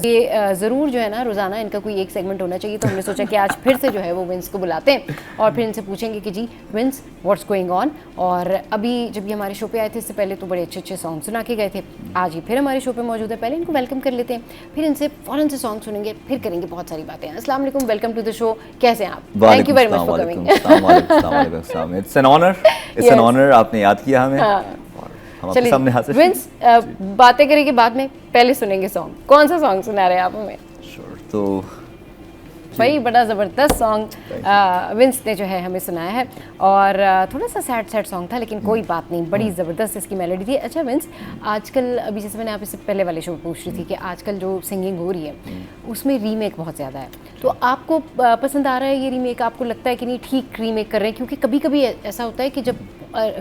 ये ज़रूर जो है ना रोज़ाना इनका कोई एक सेगमेंट होना चाहिए। तो हमने सोचा कि आज फिर से जो है वो विंस को बुलाते हैं और फिर इनसे पूछेंगे कि जी विंस व्हाट्स गोइंग ऑन। और अभी जब ये हमारे शो पे आए थे इससे पहले तो बड़े अच्छे अच्छे सॉन्ग सुना के गए थे, आज ये फिर हमारे शो पे मौजूद है। पहले इनको वेलकम कर लेते हैं, फिर इनसे फ़ौरन से सॉन्ग सुनेंगे, फिर करेंगे बहुत सारी बातें। अस्सलाम वालेकुम, वेलकम टू द शो, कैसे हैं आप? Thank you very much for coming. It's an honour, आपने याद किया हमें। हम आपके सामने हाजिर। विंस, बातें करेंगे बाद में, पहले सुनेंगे सॉन्ग। कौन सा सॉन्ग सुना रहे हैं आप हमें? तो भाई बड़ा ज़बरदस्त सॉन्ग विंस ने जो है हमें सुनाया है और थोड़ा सा सैड सॉन्ग था, लेकिन कोई बात नहीं, बड़ी ज़बरदस्त इसकी मेलोडी थी। अच्छा विंस, आजकल अभी जैसे मैंने आपसे पहले वाले शो पूछ रही थी कि आजकल जो सिंगिंग हो रही है उसमें रीमेक बहुत ज़्यादा है, तो आपको पसंद आ रहा है ये रीमेक? आपको लगता है कि नहीं ठीक रीमेक कर रहे हैं? क्योंकि कभी कभी ऐसा होता है कि जब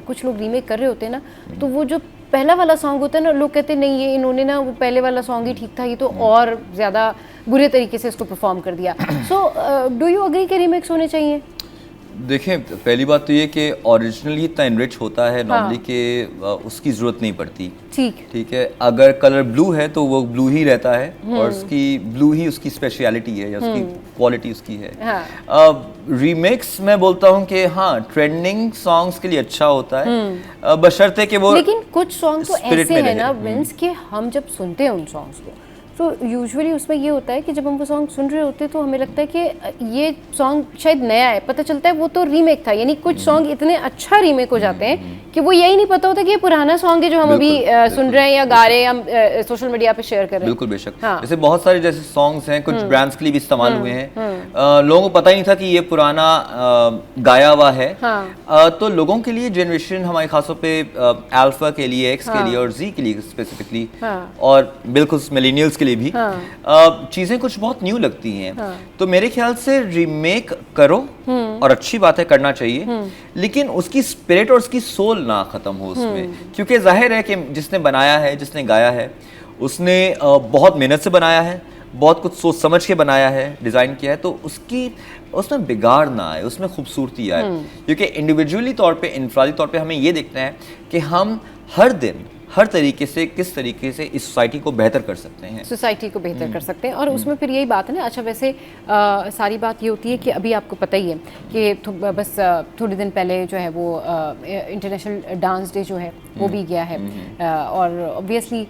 कुछ लोग रीमेक कर रहे होते हैं ना, तो वो जो पहला वाला सॉन्ग होता है ना, लोग कहते हैं नहीं ये इन्होंने ना वो पहले वाला सॉन्ग ही ठीक था, ये तो और ज़्यादा बुरे तरीके से इसको परफॉर्म कर दिया। सो डू यू अग्री कि रीमेक्स होने चाहिए? देखें, पहली बात तो ये कि ओरिजिनली इतना इनरिच होता है नॉर्मली कि उसकी ज़रूरत नहीं पड़ती। ठीक है, अगर कलर ब्लू है तो वो ब्लू ही रहता है और उसकी ब्लू ही उसकी स्पेशलिटी है या उसकी क्वालिटी उसकी है। रीमेक्स मैं बोलता हूँ कि हाँ ट्रेंडिंग सॉन्ग्स के लिए अच्छा होता है, बशर्ते कि वो, लेकिन कुछ सॉन्ग तो ऐसे हैं ना विंस कि हम जब सुनते हैं उन सॉन्ग्स को तो यूजुअली उसमें ये होता है कि जब हम वो सॉन्ग सुन रहे होते हैं तो हमें लगता है कि ये सॉन्ग शायद नया है, पता चलता है वो तो रीमेक था। यानी कुछ सॉन्ग इतने अच्छा रीमेक हो जाते हैं कि वो यही नहीं पता होता कि ये पुराना सॉन्ग है जो हम अभी सुन रहे हैं या गा रहे हैं या सोशल मीडिया पे शेयर कर रहे हैं। बिल्कुल बेशक। जैसे बहुत सारे जैसे सॉन्ग्स हैं कुछ ब्रांड्स के लिए भी इस्तेमाल हुए हैं, लोगों को पता ही नहीं था कि ये पुराना गाया हुआ है। तो लोगों के लिए जनरेशन हमारे खासतौर पे अल्फा के लिए, एक्स के लिए और जी के लिए स्पेसिफिकली और बिल्कुल मिलेनियल्स के लिए भी चीजें कुछ बहुत न्यू लगती हैं। तो मेरे ख्याल से रीमेक करो और अच्छी बात है, करना चाहिए, लेकिन उसकी स्पिरिट और उसकी सोल ना खत्म हो उसमें, क्योंकि जाहिर है कि जिसने बनाया है, जिसने गाया है, उसने बहुत मेहनत से बनाया है, बहुत कुछ सोच समझ के बनाया है, डिज़ाइन किया है, तो उसमें बिगाड़ ना आए, उसमें खूबसूरती आए। क्योंकि इंडिविजुअली तौर पे, इनफरादी तौर पे हमें ये देखना है कि हम हर दिन हर तरीके से किस तरीके से इस सोसाइटी को बेहतर कर सकते हैं, सोसाइटी को बेहतर कर सकते हैं। और उसमें फिर यही बात है ना। अच्छा वैसे सारी बात ये होती है कि अभी आपको पता ही है कि बस थोड़े दिन पहले जो है वो इंटरनेशनल डांस डे जो है वो भी गया है और ऑब्वियसली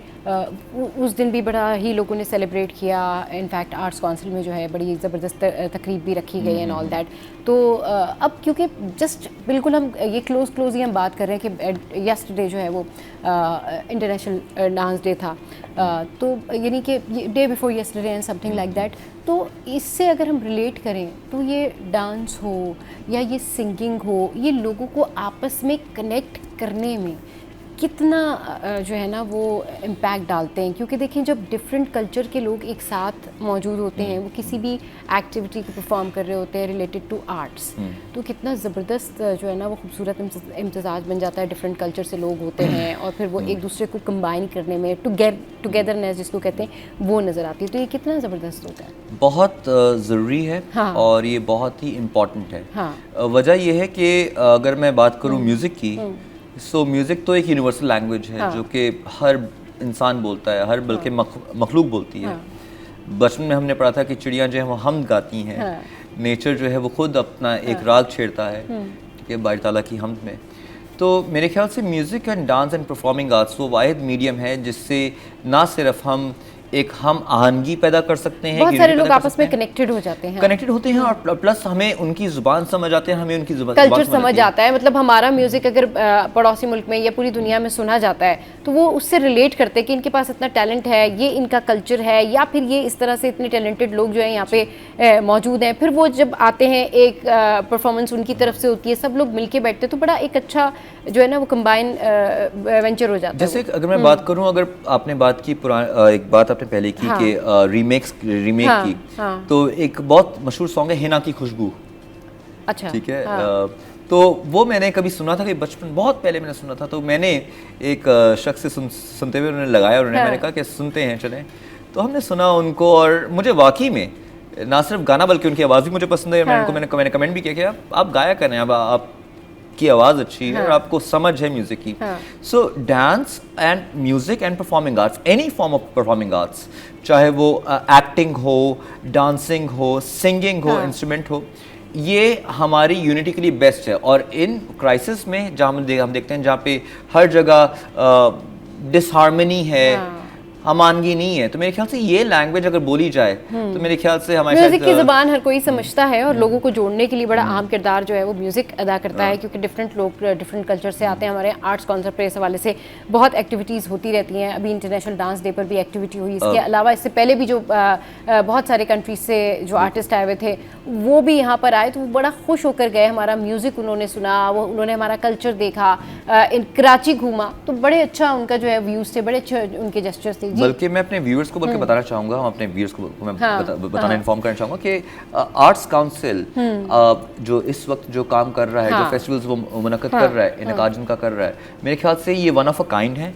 उस दिन भी बड़ा ही लोगों ने सेलिब्रेट किया। इनफैक्ट आर्ट्स काउंसिल में जो है बड़ी ज़बरदस्त तकरीब भी रखी गई एंड ऑल दैट। तो अब क्योंकि जस्ट बिल्कुल हम ये क्लोज ही हम बात कर रहे हैं कि यस्टरडे जो है वो इंटरनेशनल डांस डे था, तो यानी कि day before yesterday and something like that. तो इससे अगर हम रिलेट करें तो ये डांस हो या ये सिंगिंग हो, ये लोगों को आपस में कनेक्ट करने में कितना जो है ना वो इम्पैक्ट डालते हैं। क्योंकि देखें जब डिफरेंट कल्चर के लोग एक साथ मौजूद होते हैं, वो किसी भी एक्टिविटी को परफॉर्म कर रहे होते हैं रिलेटेड टू आर्ट्स, तो कितना ज़बरदस्त जो है ना वो खूबसूरत इम्तिजाज बन जाता है। डिफरेंट कल्चर से लोग होते हैं और फिर वो एक दूसरे को कंबाइन करने में टुगेदरनेस जिसको कहते हैं वो नज़र आती है। तो ये कितना ज़बरदस्त होता है, बहुत ज़रूरी है। और ये बहुत ही इम्पॉर्टेंट है। वजह यह है कि अगर मैं बात करूँ म्यूज़िक की, सो म्यूज़िक तो एक यूनिवर्सल लैंग्वेज है जो कि हर इंसान बोलता है, हर बल्कि मखलूक बोलती है। बचपन में हमने पढ़ा था कि चिड़ियाँ जो है वो हमद गाती हैं, नेचर जो है वो खुद अपना एक राग छेड़ता है कि बारी ताला की हमद में। तो मेरे ख्याल से music and dance and performing arts वो वाहिद मीडियम है जिससे ना सिर्फ हम एक हम आहंगी पैदा कर सकते हैं, बहुत सारे लोग आपस में कनेक्टेड हो जाते हैं, कनेक्टेड होते हैं और प्लस हमें उनकी जुबान समझ आते हैं, हमें उनकी जुबान कल्चर समझ आता है। मतलब हमारा म्यूजिक अगर पड़ोसी मुल्क में या पूरी दुनिया में सुना जाता है तो वो उससे रिलेट करते हैं कि इनके पास इतना टैलेंट है, ये इनका कल्चर है, या फिर ये इस तरह से इतने टैलेंटेड लोग जो है यहाँ पे मौजूद हैं। फिर वो जब आते हैं एक परफॉर्मेंस उनकी तरफ से होती है, सब लोग मिलके बैठते हैं, तो बड़ा एक अच्छा जो है ना वो कंबाइन वेंचर हो जाता है। जैसे अगर मैं बात करूँ, अगर आपने बात की एक बात आपने पहले की कि रीमेक की, तो एक बहुत मशहूर सॉन्ग है हिना की खुशबू। अच्छा, ठीक है। तो वो मैंने कभी सुना था कि बचपन बहुत पहले मैंने सुना था, तो मैंने एक शख्स से सुनते हुए उन्होंने लगाया और मैंने कहा कि सुनते हैं चलें, तो हमने सुना उनको और मुझे वाकई में ना सिर्फ गाना बल्कि उनकी आवाज़ भी मुझे पसंद है। मैंने कमेंट भी किया कि आप गाया करें, अब आपकी आवाज़ अच्छी है और आपको समझ है म्यूज़िक की। सो dance and music and performing arts, any form of performing arts, चाहे वो एक्टिंग हो, डांसिंग हो, सिंगिंग हो, इंस्ट्रूमेंट हो, ये हमारी यूनिटी के लिए बेस्ट है। और इन क्राइसिस में जहाँ हम देखते हैं जहाँ पे हर जगह डिसहार्मनी है, अमानगी नहीं है, तो मेरे ख्याल से ये लैंग्वेज अगर बोली जाए तो मेरे ख्याल से हमारे म्यूजिक की ज़बान हर कोई समझता है और लोगों को जोड़ने के लिए बड़ा अहम किरदार जो है वो म्यूज़िक अदा करता है, क्योंकि डिफरेंट लोग डिफरेंट कल्चर से आते हैं। हमारे आर्ट्स कॉन्सर्ट पे इस हवाले से बहुत एक्टिविटीज़ होती रहती हैं। अभी इंटरनेशनल डांस डे पर भी एक्टिविटी हुई, इसके अलावा इससे पहले भी जो बहुत सारे कंट्रीज से जो आर्टिस्ट आए हुए थे वो भी यहाँ पर आए, तो वो बड़ा खुश होकर गए। हमारा म्यूज़िक उन्होंने सुना, वो उन्होंने हमारा कल्चर देखा, इन कराची घूमा, तो बड़े अच्छा उनका जो है व्यूज़ थे, बड़े अच्छे उनके जेस्चर्स थे। बल्कि मैं अपने व्यूअर्स को बताना चाहूँगा, हम अपने व्यूअर्स को मैं बताना इन्फॉर्म करना चाहूँगा कि आर्ट्स काउंसिल जो इस वक्त जो काम कर रहा है, जो फेस्टिवल्स वो मुनक़्क़द कर रहा है, इनकाद जिनका कर रहा है, मेरे ख्याल से ये वन ऑफ अ काइंड है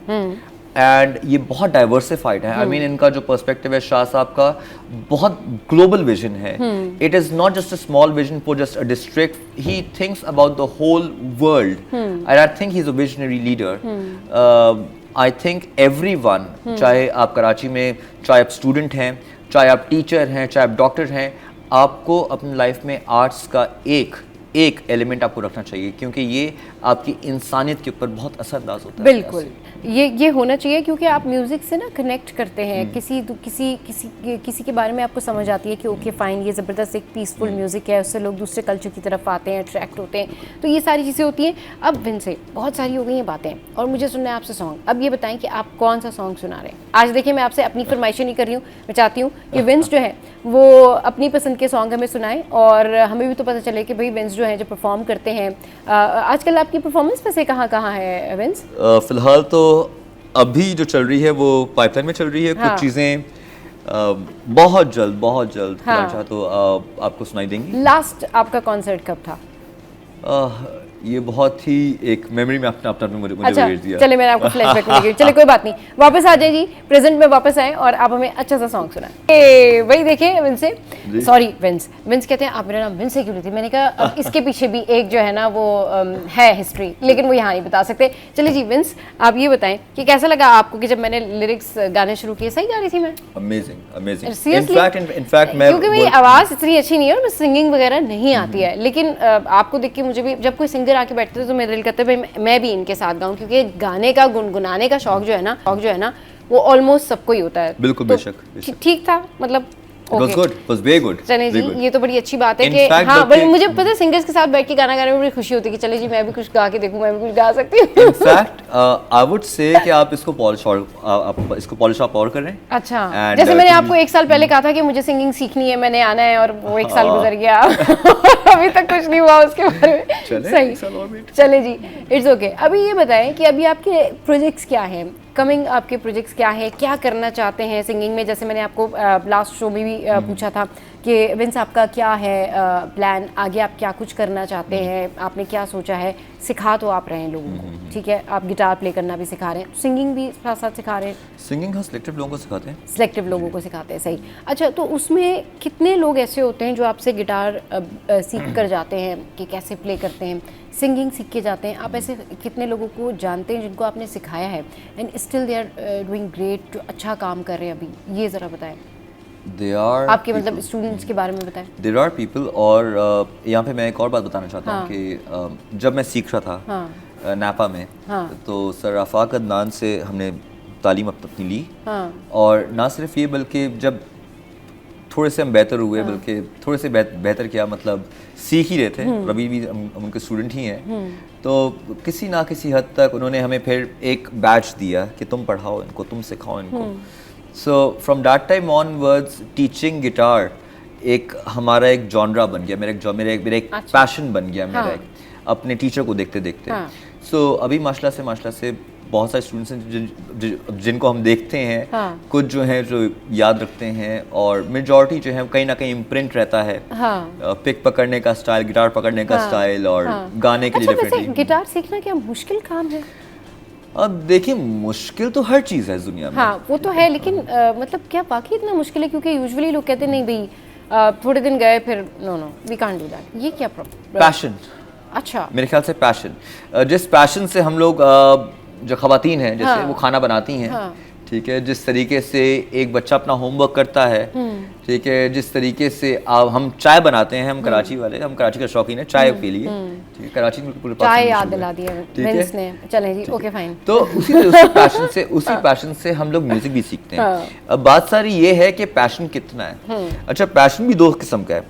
एंड ये बहुत डाइवर्सिफाइड है। आई मीन इनका जो पर्सपेक्टिव है शाह साहब का बहुत ग्लोबल विजन है। It is not just a small vision for just a district, he thinks about the whole world and I think he is a visionary leader. I think everyone, चाहे आप कराची में, चाहे आप स्टूडेंट हैं, चाहे आप teacher हैं, चाहे आप डॉक्टर हैं, आपको अपनी लाइफ में आर्ट्स का एक एलिमेंट आपको रखना चाहिए, क्योंकि ये आपकी इंसानियत के ऊपर बहुत असरअंदाज होता है। बिल्कुल, ये होना चाहिए, क्योंकि आप म्यूज़िक से ना कनेक्ट करते हैं। किसी के बारे में आपको समझ आती है कि ओके फाइन, ये ज़बरदस्त एक पीसफुल म्यूज़िक है, उससे लोग दूसरे कल्चर की तरफ आते हैं, अट्रैक्ट होते हैं, तो ये सारी चीज़ें होती हैं। अब विन से बहुत सारी हो गई हैं बातें और मुझे सुनना है आपसे सॉन्ग। अब ये बताएं कि आप कौन सा सॉन्ग सुना रहे हैं आज। देखिए, मैं आपसे अपनी फरमाइशें नहीं कर रही हूँ, मैं चाहती हूँ कि विंस जो है वो अपनी पसंद के सॉन्ग हमें सुनाएं और हमें भी तो पता चले कि भाई विंस जो है जो परफॉर्म करते हैं। आजकल आपकी परफॉर्मेंस वैसे कहाँ है विंस? फिलहाल तो अभी जो चल रही है वो पाइपलाइन में चल रही है। कुछ चीज़ें बहुत जल्द तो आपको सुनाई देंगी। लास्ट आपका कॉन्सर्ट कब था? ये बहुत ही एक मेमोरी में अपना मुझे अच्छा, भेज दिया। चले मैंने आपको फ्लैशबैक में चले, कोई बात नहीं, वापस आ जाए जी, प्रेजेंट में वापस आए और आप हमें अच्छा सा सॉन्ग सुनाएं। वही देखिए विंस, सॉरी विंस कहते हैं, आप मेरा नाम विंस से क्यों लेती? मैंने कहा अब इसके पीछे भी एक जो है ना वो है हिस्ट्री, लेकिन वो यहाँ नहीं बता सकते। चलिए जी विंस, आप ये बताएं कि कैसा लगा आपको कि जब मैंने लिरिक्स गाने शुरू किए? सही गा रही थी मैं? अमेजिंग। इनफैक्ट क्योंकि मेरी आवाज़ इतनी अच्छी नहीं है और मैं सिंगिंग वगैरह नहीं आती है, लेकिन आपको देख के मुझे भी, जब कोई सिंगर आके बैठते थे तो मेरा दिल करता है भाई मैं भी इनके साथ गाऊं, क्योंकि गाने का गुनगुनाने का शौक जो है ना वो ऑलमोस्ट सबको ही होता है। बिल्कुल, तो बेशक ठीक था, मतलब very good। चले जी, ये तो बड़ी अच्छी बात है कि हाँ, बल्कि मुझे पता है सिंगर्स के साथ बैठ के गाना गाने में बड़ी खुशी होती है कि चले जी मैं भी कुछ गा के देखूं, मैं भी कुछ गा सकती हूँ। इनफैक्ट आई वुड से कि आप इसको पॉलिश अप और करें। अच्छा, जैसे मैंने आपको एक साल पहले कहा था कि मुझे सिंगिंग सीखनी है, मैंने आना है, और वो एक साल गुजर गया अभी तक कुछ नहीं हुआ उसके बारे में। सही, चले जी, इट्स ओके। अभी ये बताएं कि अभी आपके प्रोजेक्ट्स क्या हैं, कमिंग आपके प्रोजेक्ट्स क्या है, क्या करना चाहते हैं सिंगिंग में? जैसे मैंने आपको लास्ट शो में भी पूछा था कि विंस आपका क्या है प्लान, आगे आप क्या कुछ करना चाहते हैं, आपने क्या सोचा है? सिखा तो आप रहे हैं लोगों को, ठीक है, आप गिटार प्ले करना भी सिखा रहे हैं, सिंगिंग भी साथ साथ सिखा रहे हैं? सिंगिंग हाँ, सिलेक्टिव लोगों को सिखाते हैं। सिलेक्टिव लोगों को सिखाते हैं, सही। अच्छा, तो उसमें कितने लोग ऐसे होते हैं जो आपसे गिटार सीख कर जाते हैं कि कैसे प्ले करते हैं, सिंगिंग सीख के जाते हैं? आप ऐसे कितने लोगों को जानते हैं जिनको आपने सिखाया है and still they are doing great, जो अच्छा काम कर रहे हैं अभी? ये ज़रा बताएं। आपके मतलब स्टूडेंट्स के बारे में बताएं। देयर आर पीपल, और यहाँ पे मैं एक और बात बताना चाहता हूँ कि जब मैं सीख रहा था नापा में, तो सर आफाक अदनान से हमने तालीम अपनी ली, और ना सिर्फ ये बल्कि जब थोड़े से हम बेहतर हुए, बल्कि थोड़े से बेहतर क्या, मतलब सीख ही रहे थे, अभी भी हम उनके स्टूडेंट ही हैं, तो किसी ना किसी हद तक उन्होंने हमें फिर एक बैच दिया कि तुम पढ़ाओ इनको, तुम सिखाओ इनको। So from that time onwards teaching guitar हमारा एक जॉनरा बन गया, मेरा एक पैशन बन गया, मेरा एक अपने टीचर को देखते देखते। सो अभी माशाल्लाह से बहुत सारे स्टूडेंट्स हैं जिनको हम देखते हैं, हाँ. कुछ जो हैं जो याद रखते हैं, और मेजॉरिटी जो है कहीं ना कहीं इम्प्रिंट रहता है, हाँ. पिक पकड़ने का स्टाइल, गिटार पकड़ने का स्टाइल, और गाने के लिए डेफिनेटली। गिटार सीखना क्या मुश्किल काम है? अब देखिए, मुश्किल तो हर चीज़ है इस दुनिया में। हाँ वो तो है, लेकिन मतलब क्या वाकई इतना मुश्किल है? क्योंकि यूजुअली लोग कहते हैं नहीं भाई थोड़े दिन गए फिर no we can't do that. ये क्या प्रॉब्लम? पैशन। अच्छा, मेरे ख्याल से पैशन, जिस पैशन से हम लोग जो खवातीन हैं जैसे वो खाना बनाती हैं, ठीक है, जिस तरीके से एक बच्चा अपना होमवर्क करता है, ठीक है, जिस तरीके से हम चाय बनाते हैं, हम कराची वाले, हम कराची का शौकीन है चाय के लिए, ठीक है, कराची में पूरे चाय याद दिला दिया विंस ने। चलें जी, ओके फाइन। तो उसी पैशन से हम लोग म्यूजिक भी सीखते हैं। अब बात सारी ये है कि पैशन कितना है। अच्छा, पैशन भी दो किस्म का है।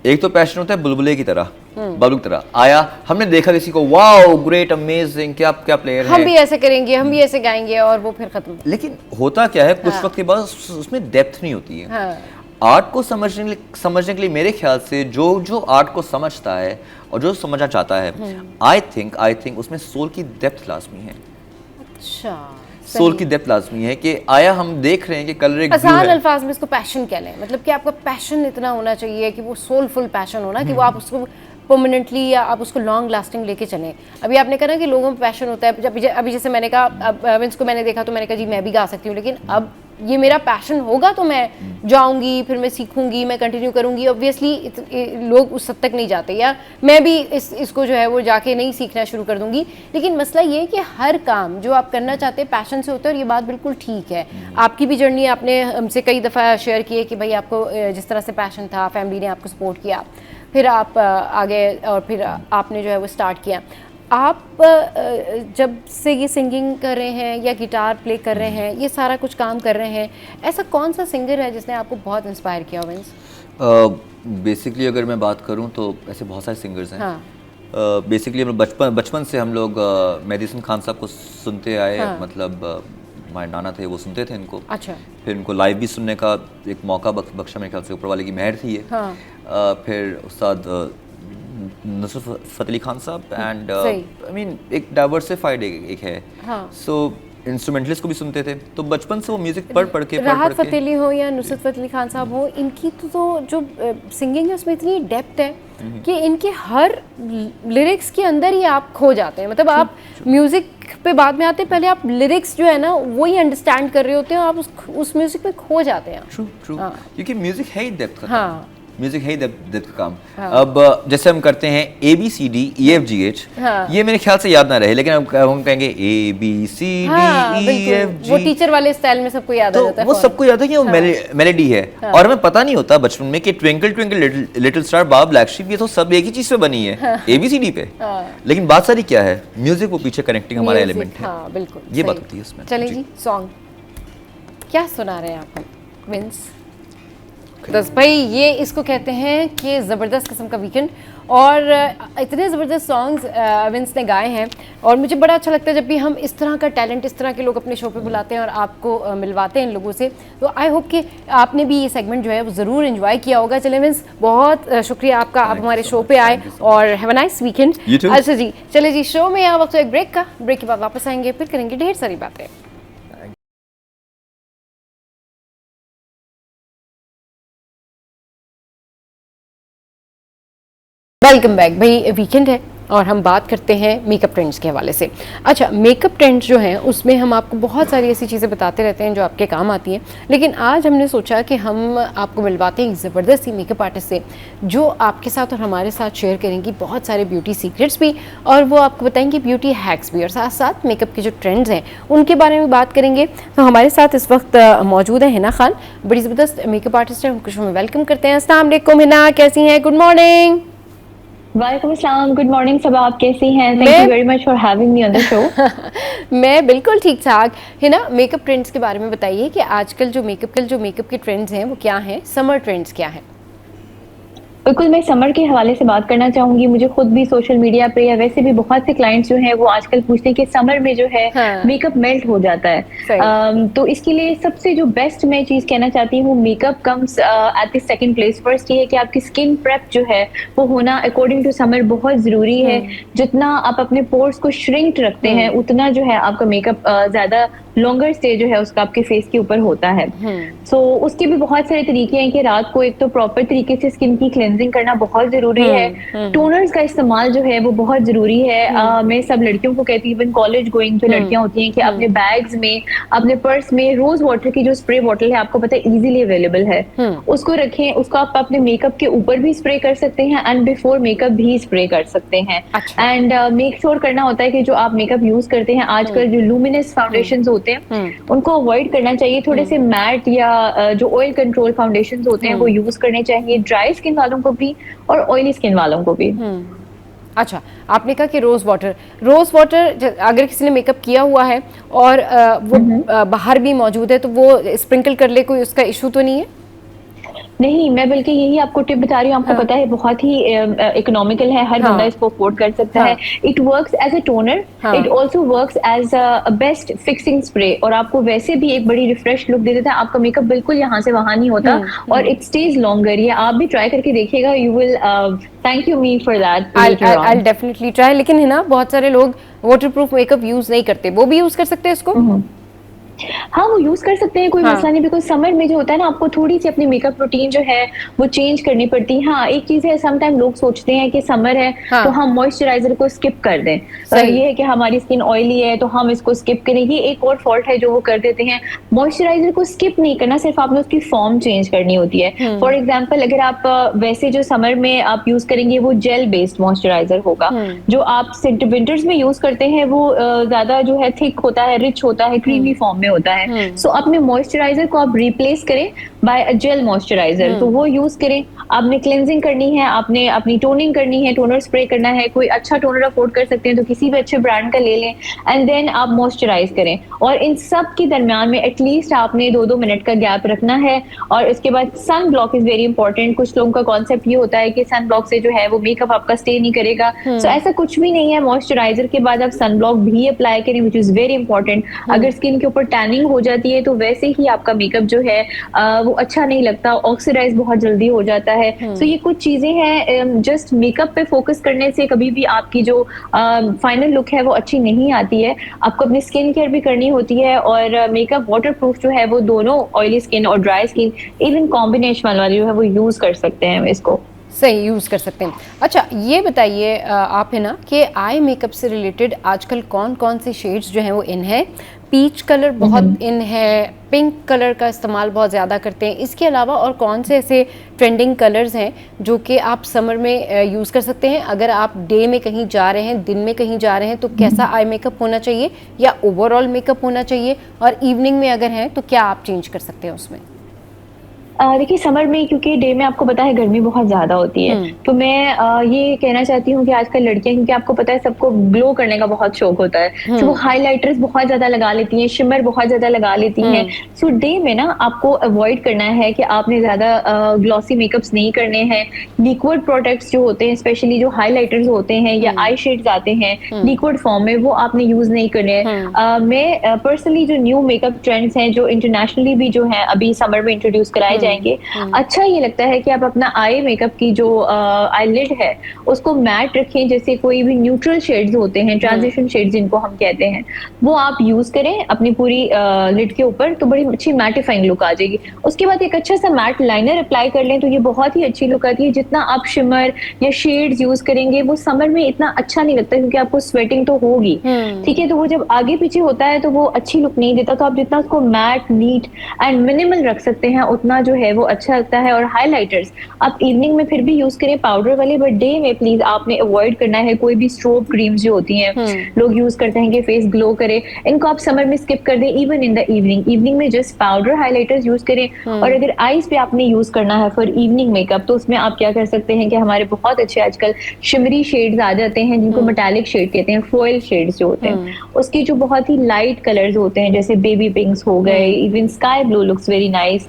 एक तो पैशन होता है बुलबुले की तरह, बबलू की तरह, आया हमने देखा किसी को, वाओ ग्रेट अमेजिंग, क्या प्लेयर है, हम भी ऐसे करेंगे, हम भी ऐसे गाएंगे, और वो फिर खत्म। लेकिन होता क्या है, कुछ वक्त के बाद उसमें डेप्थ नहीं होती है। आर्ट को समझने के लिए मेरे ख्याल से जो आर्ट को समझता है और जो समझना चाहता है, आई थिंक उसमें सोल की डेप्थ लाजमी है। अच्छा, सोल की डेप्थ लाजमी है कि आया हम देख रहे हैं कि कलर एक ब्लू है। आसान अल्फाज में इसको पैशन कह लें, मतलब कि आपका पैशन इतना होना चाहिए कि वो सोलफुल पैशन होना, कि वो आप उसको परमानेंटली या आप उसको लॉन्ग लास्टिंग लेके चलें। अभी आपने कहा ना कि लोगों में पैशन होता है, अभी जैसे मैंने कहा विंस को मैंने देखा तो मैंने कहा जी मैं भी गा सकती हूँ, लेकिन अब ये मेरा पैशन होगा तो मैं जाऊंगी, फिर मैं सीखूंगी, मैं कंटिन्यू करूंगी। ऑब्वियसली लोग उस हद तक नहीं जाते, या मैं भी इसको जो है वो जाके नहीं सीखना शुरू कर दूंगी। लेकिन मसला ये है कि हर काम जो आप करना चाहते हैं पैशन से होता है, और ये बात बिल्कुल ठीक है। आपकी भी जर्नी आपने हमसे कई दफ़ा शेयर की है कि भाई आपको जिस तरह से पैशन था, फैमिली ने आपको सपोर्ट किया, फिर आप आगे और फिर आपने जो है वो स्टार्ट किया। आप जब से ये सिंगिंग कर रहे हैं या गिटार प्ले कर रहे हैं, ये सारा कुछ काम कर रहे हैं, ऐसा कौन सा सिंगर है जिसने आपको बहुत इंस्पायर किया विंस? बेसिकली अगर मैं बात करूं तो ऐसे बहुत सारे सिंगर्स हैं। हाँ। बेसिकली हम बचपन से हम लोग मेहदी हसन खान साहब को सुनते आए। हाँ। मतलब हमारे नाना थे वो सुनते थे इनको। अच्छा। फिर इनको लाइव भी सुनने का एक मौका बख्शा, मेरे ख्याल से ऊपर वाले की मेहर थी ये। हाँ। फिर उस्ताद नुसरत फ़तेह अली खान साहब, एंड आई मीन एक डाइवर्सिफाइड एक है। हाँ। सो इंस्ट्रूमेंटलिस्ट को भी सुनते थे, तो बचपन से वो म्यूजिक पढ़ के राहत फ़तेह अली हो या नुसरत फ़तेह अली खान साहब हो, इनकी तो जो सिंगिंग है उसमें इतनी डेप्थ है कि इनके हर लिरिक्स के अंदर ही आप खो जाते हैं। मतलब आप म्यूजिक पे बाद में आते हैं, पहले आप लिरिक्स जो है ना वो ही अंडरस्टैंड कर रहे होते हैं, आप उस म्यूजिक में खो जाते हैं। ट्रू क्योंकि म्यूजिक है ही डेप्थ का। हाँ। म्यूजिक है ही डेप्थ का काम। हाँ। अब जैसे हम करते हैं ABCDEFGH, हाँ। ये मेरे ख्याल से याद ना रहे, लेकिन हम कहेंगे ABCDEFG, वो टीचर वाले स्टाइल में सबको याद आ जाता है। वो सबको याद है कि वो मेलेडी है। और हमें पता नहीं होता बचपन में कि ट्विंकल ट्विंकल लिटिल स्टार, बाब ब्लैक शीप, ये तो सब एक ही चीज पे बनी है, ABCD पे। लेकिन बात सारी क्या है, म्यूजिक वो पीछे कनेक्टिंग हमारा एलिमेंट है। बिल्कुल ये बात होती है इसमें। चलें जी, सॉन्ग क्या सुना रहे हैं आप विंस? दस भाई, ये इसको कहते हैं कि ज़बरदस्त किस्म का वीकेंड, और इतने ज़बरदस्त सॉन्ग्स विंस ने गाए हैं, और मुझे बड़ा अच्छा लगता है जब भी हम इस तरह का टैलेंट, इस तरह के लोग अपने शो पे बुलाते हैं और आपको मिलवाते हैं इन लोगों से। तो आई होप कि आपने भी ये सेगमेंट जो है वो ज़रूर एंजॉय किया होगा। चले विंस, बहुत शुक्रिया आपका, आप हमारे शो पे आए, और हैव अ नाइस वीकेंड। अच्छा जी, चले जी, शो में यहाँ वक्त एक ब्रेक का, ब्रेक के बाद वापस आएंगे, फिर करेंगे ढेर सारी बातें। Welcome back. भाई वीकेंड है और हम बात करते हैं मेकअप ट्रेंड्स के हवाले से। अच्छा, मेकअप ट्रेंड्स जो हैं उसमें हम आपको बहुत सारी ऐसी चीज़ें बताते रहते हैं जो आपके काम आती हैं, लेकिन आज हमने सोचा कि हम आपको मिलवाते हैं एक ज़बरदस्त सी मेकअप आर्टिस्ट से, जो आपके साथ और हमारे साथ शेयर करेंगी बहुत सारे ब्यूटी सीक्रेट्स भी, और वो आपको बताएंगी ब्यूटी हैक्स भी, और साथ साथ मेकअप के जो ट्रेंड्स हैं उनके बारे में बात करेंगे। तो हमारे साथ इस वक्त मौजूद है हिना खान, बड़ी ज़बरदस्त मेकअप आर्टिस्ट है, उनको शो में वेलकम करते हैं। अस्सलाम वालेकुम हिना, कैसी हैं? Good morning. वालेकुम अस्सलाम, गुड मॉर्निंग सब, आप कैसी हैं? Thank you very much for having me on the show. मैं बिल्कुल ठीक ठाक। है ना, मेकअप ट्रेंड्स के बारे में बताइए कि आजकल जो मेकअप के ट्रेंड्स हैं वो क्या हैं, समर ट्रेंड्स क्या हैं? बिल्कुल, मैं समर के हवाले से बात करना चाहूँगी। मुझे खुद भी सोशल मीडिया पे या वैसे भी बहुत से क्लाइंट्स जो हैं वो आजकल पूछते हैं कि समर में जो है मेकअप मेल्ट हो जाता है। तो इसके लिए सबसे जो बेस्ट मैं चीज़ कहना चाहती हूँ, makeup comes at the second place. First ये है कि आपकी स्किन प्रेप जो है वो होना अकॉर्डिंग टू समर बहुत ज़रूरी है। जितना आप अपने पोर्स को श्रिंक रखते हैं उतना जो है आपका मेकअप ज़्यादा लॉन्गर स्टे जो है उसका आपके फेस के ऊपर होता है। सो उसके भी बहुत सारे तरीके हैं कि रात को एक तो प्रॉपर तरीके से स्किन की क्लेंजिंग करना बहुत जरूरी है। टोनर्स का इस्तेमाल जो है वो बहुत जरूरी है। मैं सब लड़कियों को कहती हूँ, इवन कॉलेज गोइंग जो लड़कियां होती हैं, कि अपने बैग्स में, अपने पर्स में रोज वाटर की जो स्प्रे बॉटल है, आपको पता है इजीली अवेलेबल है, उसको रखें। उसको आप अपने मेकअप के ऊपर भी स्प्रे कर सकते हैं एंड बिफोर मेकअप भी स्प्रे कर सकते हैं। एंड मेक श्योर करना होता है कि जो आप मेकअप यूज करते हैं, आजकल जो लुमिनस फाउंडेशन होते हैं उनको अवॉइड करना चाहिए। थोड़े से मैट या जो ऑयल कंट्रोल फाउंडेशन होते हैं वो यूज करने चाहिए, ड्राई स्किन वालों को भी और ऑयली स्किन वालों को भी। अच्छा, आपने कहा कि रोज वाटर अगर किसी ने मेकअप किया हुआ है और वो बाहर भी मौजूद है तो वो स्प्रिंकल कर ले, कोई उसका इशू तो नहीं है? नहीं, मैं बल्कि यही आपको टिप बता रही हूँ। आपको पता है बहुत ही इकोनॉमिकल है, हर बंदा इसको अफोर्ड कर सकता है। It works as a toner, it also works as a best fixing spray, और आपको वैसे भी एक बड़ी रिफ्रेश लुक दे देता है। आपका मेकअप बिल्कुल यहाँ से वहां नहीं होता और इट स्टेज लॉन्गर। ये आप भी ट्राई करके देखिएगा, you will thank you me for that. I will definitely try. लेकिन है ना, बहुत सारे लोग वाटरप्रूफ मेकअप यूज नहीं करते, वो भी यूज कर सकते हैं इसको? हाँ, वो यूज कर सकते हैं, कोई मसला नहीं। बिकॉज समर में जो होता है ना, आपको थोड़ी सी अपनी मेकअप रूटीन जो है वो चेंज करनी पड़ती है। हाँ, एक चीज है, सम टाइम लोग सोचते हैं कि समर है तो हम मॉइस्चराइजर को स्किप कर दें। ये है कि हमारी स्किन ऑयली है तो हम इसको स्किप करें, ये एक और फॉल्ट है जो वो कर देते हैं। मॉइस्चराइजर को स्किप नहीं करना, सिर्फ आपने उसकी फॉर्म चेंज करनी होती है। फॉर एग्जाम्पल, अगर आप वैसे जो समर में आप यूज करेंगे वो जेल बेस्ड मॉइस्चराइजर होगा। जो आप विंटर्स में यूज करते हैं वो ज्यादा जो है थिक होता है, रिच होता है, क्रीमी फॉर्म में होता है। सो अपने मॉइस्चराइजर को आप रिप्लेस करें बाय अ जेल मॉइस्चराइजर, तो वो यूज करें। आपने क्लेंजिंग करनी है, आपने अपनी टोनिंग करनी है, टोनर स्प्रे करना है, कोई अच्छा टोनर अफोर्ड कर सकते हैं तो किसी भी अच्छे ब्रांड का ले लें एंड देन आप मॉइस्चराइज करें। और इन सब के दरमियान में एटलीस्ट आपने 2-2 मिनट का गैप रखना है। और उसके बाद sun block is very important. कुछ लोगों का कॉन्सेप्ट ये होता है कि सन ब्लॉक से जो है वो मेकअप आपका स्टे नहीं करेगा। सो ऐसा कुछ भी नहीं है। मॉइस्चराइजर के बाद आप सन ब्लॉक भी अप्लाई करें, विच इज वेरी इंपॉर्टेंट। अगर स्किन के ऊपर टैनिंग हो जाती है तो वैसे ही आपका मेकअप जो है वो अच्छा नहीं लगता, ऑक्सीडाइज बहुत जल्दी हो जाता है। सो ये कुछ चीजें हैं, जस्ट मेकअप पे फोकस करने से कभी भी आपकी जो फाइनल लुक है वो अच्छी नहीं आती है। आपको अपनी स्किन केयर भी करनी होती है और मेकअप वाटरप्रूफ जो है वो दोनों ऑयली स्किन और ड्राई स्किन इवन कॉम्बिनेशन वाले जो है वो यूज कर सकते हैं इसको। सही यूज़ कर सकते हैं। अच्छा, ये बताइए आप है ना कि आई मेकअप से रिलेटेड आजकल कौन कौन से शेड्स जो हैं वो इन है? पीच कलर बहुत इन है, पिंक कलर का इस्तेमाल बहुत ज़्यादा करते हैं। इसके अलावा और कौन से ऐसे ट्रेंडिंग कलर्स हैं जो कि आप समर में यूज़ कर सकते हैं? अगर आप डे में कहीं जा रहे हैं, दिन में कहीं जा रहे हैं, तो कैसा आई मेकअप होना चाहिए या ओवरऑल मेकअप होना चाहिए? और इवनिंग में अगर हैं तो क्या आप चेंज कर सकते हैं उसमें? देखिए, समर में क्योंकि डे में आपको पता है गर्मी बहुत ज्यादा होती है, तो मैं ये कहना चाहती हूँ कि आजकल लड़कियां, क्योंकि आपको पता है सबको ग्लो करने का बहुत शौक होता है, तो वो हाइलाइटर्स बहुत ज्यादा लगा लेती हैं, शिमर बहुत ज्यादा लगा लेती हैं। सो डे में ना आपको अवॉइड करना है कि आपने ज्यादा ग्लॉसी मेकअप्स नहीं करने हैं। लिक्विड प्रोडक्ट्स जो होते हैं, स्पेशली जो हाईलाइटर्स होते हैं या आई शेड्स आते हैं लिक्विड फॉर्म में, वो आपने यूज नहीं करने हैं। मैं पर्सनली जो न्यू मेकअप ट्रेंड्स हैं जो इंटरनेशनली भी जो है अभी समर में इंट्रोड्यूस कराए जाएंगे, अच्छा ये लगता है कि आप अपना आई मेकअप की जो आई लिड है उसको मैट रखें। जैसे कोई भी न्यूट्रल शेड्स होते हैं, ट्रांजिशन शेड्स जिनको हम कहते हैं, वो आप यूज करें अपनी पूरी लिड के ऊपर, तो बड़ी अच्छी मैटिफाइंग लुक आ जाएगी। उसके बाद एक अच्छा सा मैट लाइनर अप्लाई कर लें तो ये बहुत ही अच्छी लुक आती है। जितना आप शिमर या शेड्स यूज करेंगे वो समर में इतना अच्छा नहीं लगता, क्योंकि आपको स्वेटिंग तो होगी, ठीक है, तो वो जब आगे पीछे होता है तो वो अच्छी लुक नहीं देता। तो आप जितना उसको मैट, नीट एंड मिनिमल रख सकते हैं उतना जो है वो अच्छा लगता है। और हाइलाइटर्स आप इवनिंग में फिर भी यूज करें पाउडर वाले, बट डे में प्लीज आपने अवॉइड करना है कोई भी स्ट्रोब क्रीम्स जो होती हैं लोग यूज करते हैं कि फेस ग्लो करे, इनको आप समर में स्किप कर दें। इवन इन द इवनिंग में जस्ट पाउडर हाइलाइटर्स यूज करें। और अगर आईज पे आपने यूज करना है फॉर इवनिंग मेकअप, तो उसमें आप क्या कर सकते हैं कि हमारे बहुत अच्छे आजकल शिमरी शेड्स आ जाते हैं जिनको मेटालिक शेड कहते हैं, फॉयल शेड्स जो होते हैं, उसकी जो बहुत ही लाइट कलर्स होते हैं, जैसे बेबी पिंक्स हो गए, even sky blue looks very nice,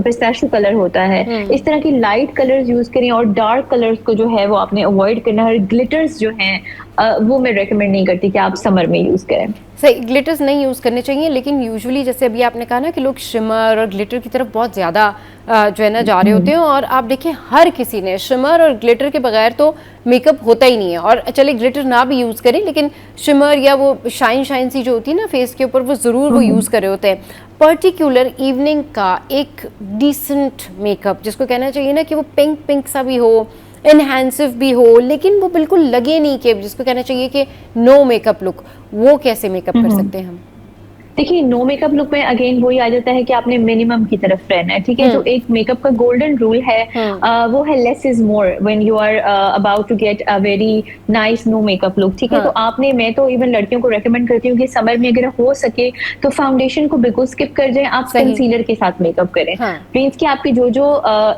pistachio colour होता है, इस तरह की लाइट कलर्स यूज करें और डार्क कलर्स को जो है वो आपने अवॉइड करना है। ग्लिटर्स जो हैं वो मैं रेकमेंड नहीं करती कि आप समर में यूज करें। सही, ग्लिटर्स नहीं यूज़ करने चाहिए, लेकिन यूजुअली जैसे अभी आपने कहा ना कि लोग शिमर और ग्लिटर की तरफ बहुत ज़्यादा जो है ना जा रहे होते हैं, और आप देखिए हर किसी ने शिमर और ग्लिटर के बगैर तो मेकअप होता ही नहीं है। और चलिए ग्लिटर ना भी यूज़ करें, लेकिन शिमर या वो शाइन सी जो होती है ना फेस के ऊपर, वो ज़रूर वो यूज़ कर रहे होते हैं। पर्टिकुलर इवनिंग का एक डिसेंट मेकअप, जिसको कहना चाहिए ना कि वो पिंक पिंक सा भी हो, एनहेंसिव भी हो, लेकिन वो बिल्कुल लगे नहीं कि जिसको कहना चाहिए कि नो मेकअप लुक, वो कैसे मेकअप कर सकते हैं हम? देखिए नो मेकअप लुक में अगेन वही आ जाता है कि आपने मिनिमम की तरफ रहना है, ठीक है। तो एक मेकअप का गोल्डन रूल है, वो है less is more when you are about to get a very nice no makeup look, ठीक है। तो आपने, मैं तो इवन लड़कियों को रेकमेंड करती हूँ कि समर में अगर हो सके तो फाउंडेशन को बिल्कुल स्किप कर जाए, आप कंसीलर के साथ मेकअप करें। मींस कि आपके जो जो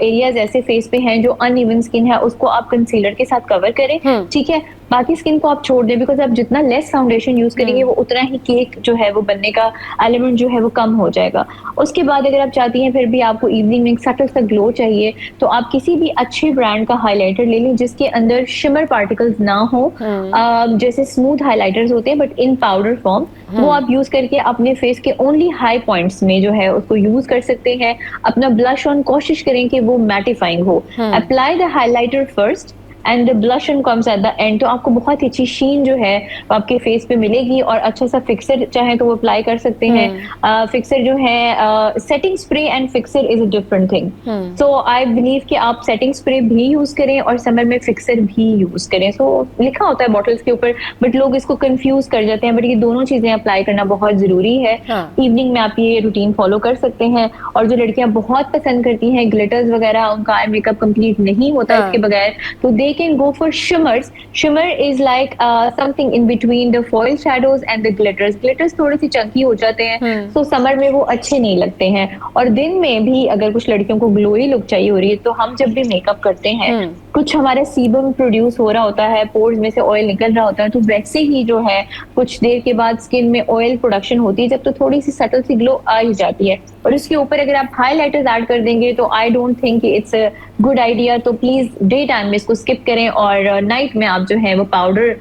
एरियाज ऐसे फेस पे हैं जो अनइवन स्किन है, उसको आप कंसीलर के साथ कवर करें, ठीक है। बाकी स्किन को आप छोड़ दें, बिकॉज आप जितना लेस फाउंडेशन यूज करेंगे वो उतना ही केक जो है वो बनने का एलिमेंट जो है वो कम हो जाएगा। उसके बाद अगर आप चाहती हैं फिर भी आपको इवनिंग में सटल सा ग्लो चाहिए, तो आप किसी भी अच्छे ब्रांड का हाइलाइटर ले लें जिसके अंदर शिमर पार्टिकल्स ना हो, जैसे स्मूथ हाइलाइटर्स होते हैं बट इन पाउडर फॉर्म, वो आप यूज करके अपने फेस के ओनली हाई पॉइंट्स में जो है उसको यूज कर सकते हैं। अपना ब्लश ऑन कोशिश करें कि वो मैटिफाइंग हो। Apply the highlighter first and the blush on comes at the end, तो आपको बहुत ही अच्छी शीन जो है वो आपके फेस पे मिलेगी। और अच्छा सा फिक्सर चाहे तो वो अप्लाई कर सकते हैं। फिक्सर जो है, setting spray and fixer is a different thing, so I believe कि आप सेटिंग स्प्रे भी यूज करें और समर में फिक्सर भी यूज करें। सो लिखा होता है बॉटल्स के ऊपर, बट लोग इसको कंफ्यूज कर जाते हैं, बट ये दोनों चीजें अप्लाई करना बहुत जरूरी है। इवनिंग में आप ये रूटीन फॉलो कर सकते हैं। और जो लड़कियां बहुत पसंद करती हैं ग्लिटर्स वगैरह, उनका आई मेकअप कंप्लीट नहीं होता इसके बगैर, तो they can go for shimmers. Shimmer is like something in between the foil shadows and the glitters. Glitters थोड़े से चंकी हो जाते हैं, तो समर में वो अच्छे नहीं लगते हैं। और दिन में भी अगर कुछ लड़कियों को ग्लोई लुक चाहिए हो रही है, तो हम जब भी मेकअप करते हैं कुछ हमारा सीबम प्रोड्यूस हो रहा होता है, पोर्स में से ऑयल निकल रहा होता है, तो वैसे ही जो है कुछ देर के बाद स्किन में ऑयल प्रोडक्शन होती है जब, तो थोड़ी सी सटल सी ग्लो आ ही जाती है। और उसके ऊपर अगर आप हाइलाइटर्स ऐड कर देंगे तो I don't think it's a good idea. तो प्लीज डे टाइम में इसको स्किप करें और नाइट में आप जो है वो पाउडर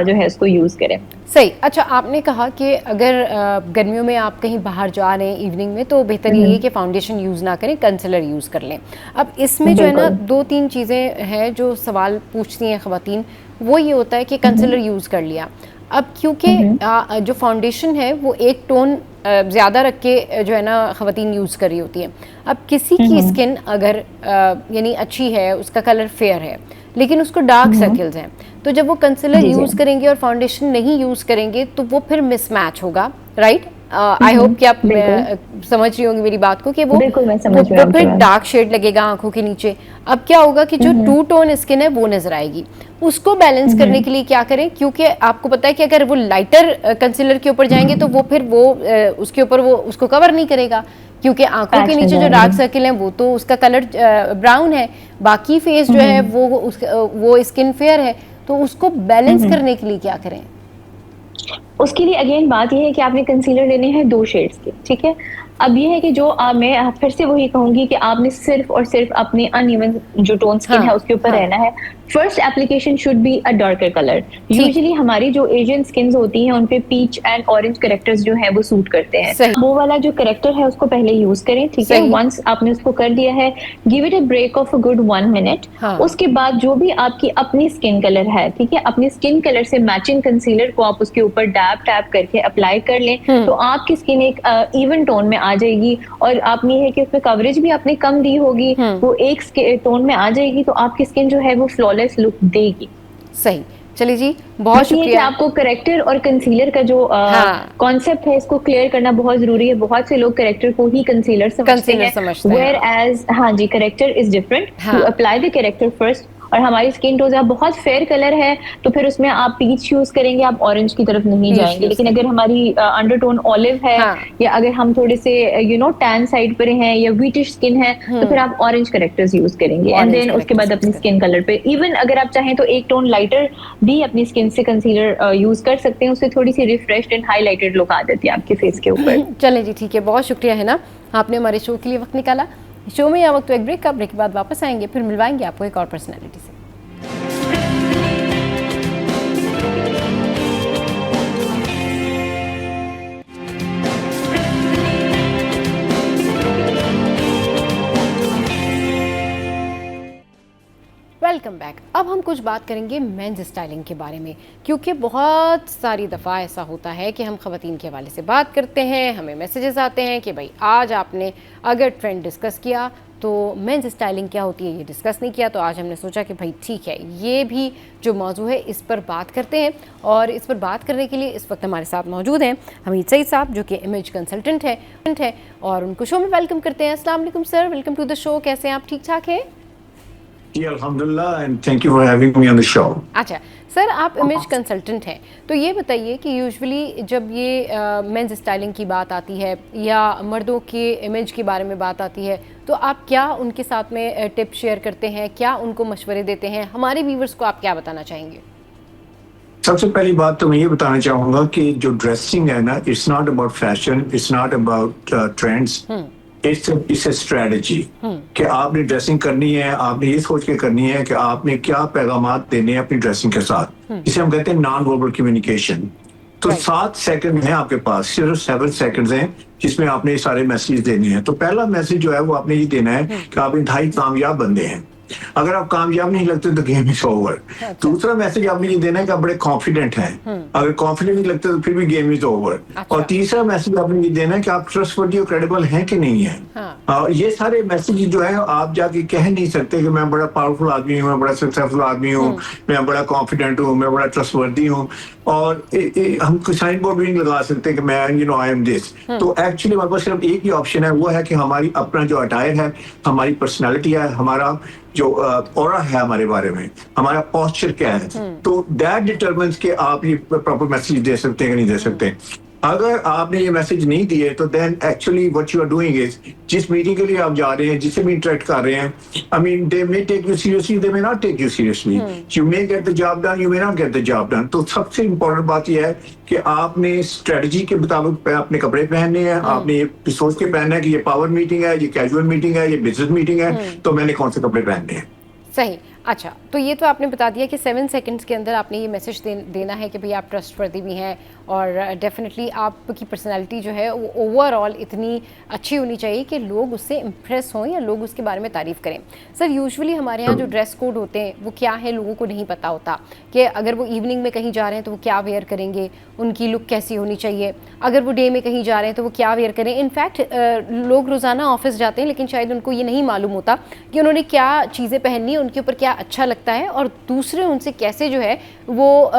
जो है उसको यूज करें। सही। अच्छा, आपने कहा कि अगर गर्मियों में आप कहीं बाहर जा रहे हैं इवनिंग में, तो बेहतर यही है कि फाउंडेशन यूज़ ना करें, कंसीलर यूज़ कर लें। अब इसमें जो है ना 2-3 चीज़ें हैं जो सवाल पूछती हैं ख़वातीन, वो ये होता है कि कंसीलर यूज़ कर लिया, अब क्योंकि जो फाउंडेशन है वो एक टोन ज़्यादा रख के जो है ना ख़वातीन यूज़ कर रही होती हैं। अब किसी की स्किन अगर यानी अच्छी है, उसका कलर फेयर है, लेकिन उसको डार्क सर्कल्स हैं, तो जब वो कंसीलर यूज़ करेंगे और फाउंडेशन नहीं यूज़ करेंगे तो वो फिर मिसमैच होगा, राइट? आई होप कि आप समझ रही होंगी मेरी बात को कि वो फिर डार्क शेड लगेगा आंखों के नीचे। अब क्या होगा कि जो 2 टोन स्किन है वो नजर आएगी। उसको बैलेंस करने के लिए क्या करें, क्योंकि आपको पता है कि अगर वो लाइटर कंसीलर के ऊपर जाएंगे तो वो फिर वो उसके ऊपर वो उसको कवर नहीं करेगा, क्योंकि आंखों के नीचे जो डार्क सर्किल हैं वो तो उसका कलर ब्राउन है, बाकी फेस जो है वो स्किन फेयर है। तो उसको बैलेंस करने के लिए क्या करें? उसके लिए अगेन बात यह है कि आपने कंसीलर लेने हैं 2 शेड्स के, ठीक है। अब ये है कि जो मैं फिर से वही कहूंगी कि आपने सिर्फ और सिर्फ अपनी अनइवन जो टोन स्किन है उसके ऊपर रहना है। First application should be a darker colour. Usually हमारी जो एशियन स्किन्स होती हैं उन पे पीच एंड ऑरेंज कैरेक्टर्स जो है वो सूट करते हैं। वो वाला जो कैरेक्टर है उसको पहले यूज करें, ठीक है। वंस आपने उसको कर दिया है, give it a break of a good 1 minute. उसके बाद जो भी आपकी अपनी स्किन कलर है, ठीक है, अपनी स्किन कलर से मैचिंग कंसीलर को आप उसके ऊपर डैप टैप करके अप्लाई कर लें, तो आपकी स्किन एक इवन टोन में आ जाएगी। और आपने है कि उसमें कवरेज भी आपने कम दी होगी, वो एक टोन में आ जाएगी, तो आपकी स्किन जो है वो फ्लॉलेस लुक देगी। सही। चलिए जी, बहुत शुक्रिया। आपको करेक्टर और कंसीलर का जो कॉन्सेप्ट है इसको क्लियर करना बहुत जरूरी है। बहुत से लोग करेक्टर को ही कंसीलर समझते हैं, वेयर एज हाँ जी character is different. You apply the character first. और हमारी स्किन टोन जब बहुत फेयर कलर है तो फिर उसमें आप पीच यूज करेंगे, आप ऑरेंज की तरफ नहीं जाएंगे। लेकिन अगर हमारी अंडरटोन ऑलिव है, या अगर हम थोड़े से टैन साइड पर हैं या व्हीटिश स्किन है, तो फिर आप ऑरेंज करेक्टर्स यूज करेंगे। एंड देन उसके बाद अपनी स्किन कलर पे इवन अगर आप चाहें तो एक टोन लाइटर भी अपनी स्किन से कंसीलर यूज कर सकते हैं। उससे थोड़ी सी रिफ्रेश्ड एंड हाईलाइटेड लुक आ जाती है आपके फेस के ऊपर। चलें जी, ठीक है, बहुत शुक्रिया है ना, आपने हमारे शो के लिए वक्त निकाला। शो में या वक्त एक ब्रेक का, ब्रेक के बाद वापस आएंगे, फिर मिलवाएंगे आपको एक और पर्सनैलिटी से। Welcome back. अब हम कुछ बात करेंगे मेंस स्टाइलिंग के बारे में, क्योंकि बहुत सारी दफ़ा ऐसा होता है कि हम ख़वातीन के हवाले से बात करते हैं, हमें मैसेजेस आते हैं कि भाई आज आपने अगर ट्रेंड डिस्कस किया तो मेंस स्टाइलिंग क्या होती है ये डिस्कस नहीं किया। तो आज हमने सोचा कि भाई ठीक है, ये भी जो मौजू है इस पर बात करते हैं। और इस पर बात करने के लिए इस वक्त हमारे साथ मौजूद हैं हमीद सईद साहब, जो कि इमेज कंसल्टेंट है और उनको शो में वेलकम करते हैं। अस्सलाम वालेकुम sir, welcome to the show. कैसे हैं आप, ठीक ठाक हैं? जी अल्हम्दुलिल्लाह, and thank you for having me on the show. अच्छा सर, आप इमेज कंसल्टेंट हैं, तो ये बताइए कि यूजुअली जब ये मेंस स्टाइलिंग की बात आती है या मर्दों के इमेज के बारे में बात आती है, तो आप क्या उनके साथ में टिप शेयर करते हैं, क्या उनको मशवरे देते हैं? हमारे व्यूवर्स को आप क्या बताना चाहेंगे? सबसे पहली बात तो मैं ये बताना चाहूँगा कि जो ड्रेसिंग है ना, it's not about fashion, it's not about trends, it's a strategy कि आपने ड्रेसिंग करनी है, आपने ये सोच के करनी है कि आपने क्या पैगामात देने हैं अपनी ड्रेसिंग के साथ। इसे हम कहते हैं नॉन वर्बल कम्युनिकेशन। तो 7 सेकंड हैं आपके पास, सिर्फ 7 सेकंड्स हैं जिसमें आपने ये सारे मैसेज देने हैं। तो पहला मैसेज जो है वो आपने ये देना है कि आप इंतहाई कामयाब बंदे हैं। अगर आप कामयाब नहीं लगते तो गेम इज ओवर। दूसरा मैसेज आपने ये देना है कि आप बड़े कॉन्फिडेंट हैं। अगर कॉन्फिडेंट नहीं लगते तो फिर भी गेम इज ओवर। और तीसरा मैसेज आपने ये देना है कि आप ट्रस्टवर्दी और क्रेडिबल हैं कि नहीं है। ये सारे मैसेज जो है आप जाके कह नहीं सकते कि मैं बड़ा पावरफुल आदमी हूँ, मैं बड़ा सक्सेसफुल आदमी हूँ, मैं बड़ा कॉन्फिडेंट हूँ, मैं बड़ा ट्रस्टवर्दी हूँ। और हम साइन बोर्ड भी नहीं लगा सकते कि मैं आई एम दिस। तो एक्चुअली हमारे पास सिर्फ एक ही ऑप्शन है, वो है कि हमारी अपना जो अटायर है, हमारी पर्सनैलिटी है, हमारा जो ऑरा है हमारे बारे में, हमारा पोस्चर क्या है, तो दैट डिटरमाइंस कि आप ये प्रॉपर मैसेज दे सकते हैं कि नहीं दे सकते। अगर आपने ये मैसेज नहीं दिए तो then actually what you are doing is, जिस मीटिंग के लिए आप जा रहे हैं, जिससे भी इंटरेक्ट कर रहे हैं, I mean they may take you seriously, they may not take you seriously, you may get the job done, you may not get the job done. तो सबसे इंपॉर्टेंट बात यह है कि आपने स्ट्रेटजी के मुताबिक अपने कपड़े पहनने हैं। आपने ये सोच के पहनना है कि ये पावर मीटिंग है, ये कैजुअल मीटिंग है, ये बिजनेस मीटिंग है, तो मैंने कौन से कपड़े पहनने हैं। सही। अच्छा, तो ये तो आपने बता दिया कि 7 सेकंड्स के अंदर आपने ये मैसेज देना है कि भाई आप ट्रस्टवर्दी भी हैं और डेफिनेटली आपकी पर्सनालिटी जो है वो ओवरऑल इतनी अच्छी होनी चाहिए कि लोग उससे इम्प्रेस हों या लोग उसके बारे में तारीफ़ करें। सर, यूजुअली हमारे यहाँ जो ड्रेस कोड होते हैं वो क्या है, लोगों को नहीं पता होता कि अगर वो इवनिंग में कहीं जा रहे हैं तो वो क्या वेयर करेंगे, उनकी लुक कैसी होनी चाहिए। अगर वो डे में कहीं जा रहे हैं तो वो क्या वेयर करें। इनफैक्ट लोग रोज़ाना ऑफिस जाते हैं लेकिन शायद उनको ये नहीं मालूम होता कि उन्होंने क्या चीज़ें पहननी है, उनके ऊपर क्या अच्छा लगता है और दूसरे उनसे कैसे जो है वो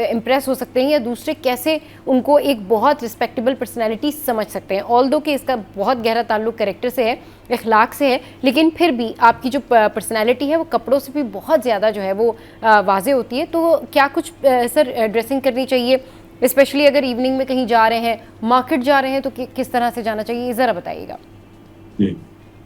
इम्प्रेस हो सकते हैं या दूसरे कैसे उनको एक बहुत रिस्पेक्टेबल पर्सनैलिटी समझ सकते हैं। ऑल्दो कि इसका बहुत गहरा ताल्लुक कैरेक्टर से है, इखलाक से है, लेकिन फिर भी आपकी जो पर्सनैलिटी है वो कपड़ों से भी बहुत ज़्यादा जो है वो वाज़े होती है। तो क्या कुछ सर ड्रेसिंग करनी चाहिए, स्पेशली अगर इवनिंग में कहीं जा रहे हैं, मार्केट जा रहे हैं, तो किस तरह से जाना चाहिए, ज़रा बताइएगा।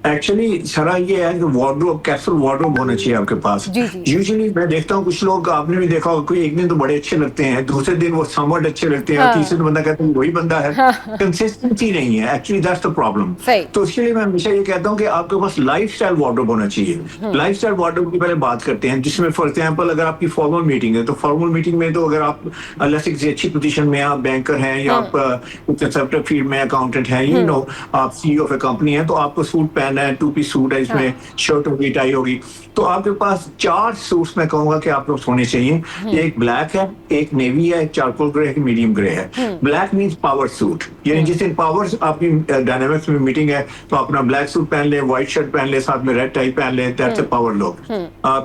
एक्चुअली सारा ये है कि वार्डरोब, कैसल वार्डरोब होना चाहिए आपके पास। यूजुअली मैं देखता हूँ कुछ लोग, आपने भी देखा होगा, कोई एक दिन तो बड़े अच्छे लगते हैं, दूसरे दिन वो समवट अच्छे लगते हैं, और तीसरे दिन बंदा कहता है वही बंदा है। कंसिस्टेंसी नहीं है, एक्चुअली दैट्स द प्रॉब्लम। तो इसके लिए मैं हमेशा ये कहता हूँ कि आपके पास लाइफस्टाइल वार्डरोब होना चाहिए। लाइफस्टाइल वार्डरोब की पहले बात करते हैं, जिसमें फॉर एग्जाम्पल अगर आपकी फॉर्मल मीटिंग है तो फॉर्मल मीटिंग में तो अगर आप किसी अच्छी पोजीशन में, आप बैंकर हैं या आप कंसल्टेंट फील्ड में अकाउंटेंट हैं, यू नो आप सीईओ ऑफ ए कंपनी है, तो आपको सूट पहनना है, 2 पीस सूट है, इसमें शर्ट होगी, टाई होगी। तो आपके पास 4 सूट्स मैं कहूंगा कि आप लोग होने चाहिए। एक ब्लैक है, एक नेवी है, चारकोल ग्रे है, मीडियम ग्रे है। ब्लैक मींस पावर सूट, यानी जिस दिन पावर आपकी डायनामिक्स में मीटिंग है तो अपना ब्लैक सूट पहन ले, व्हाइट शर्ट पहन ले, साथ में रेड टाई पहन ले, that's a power look.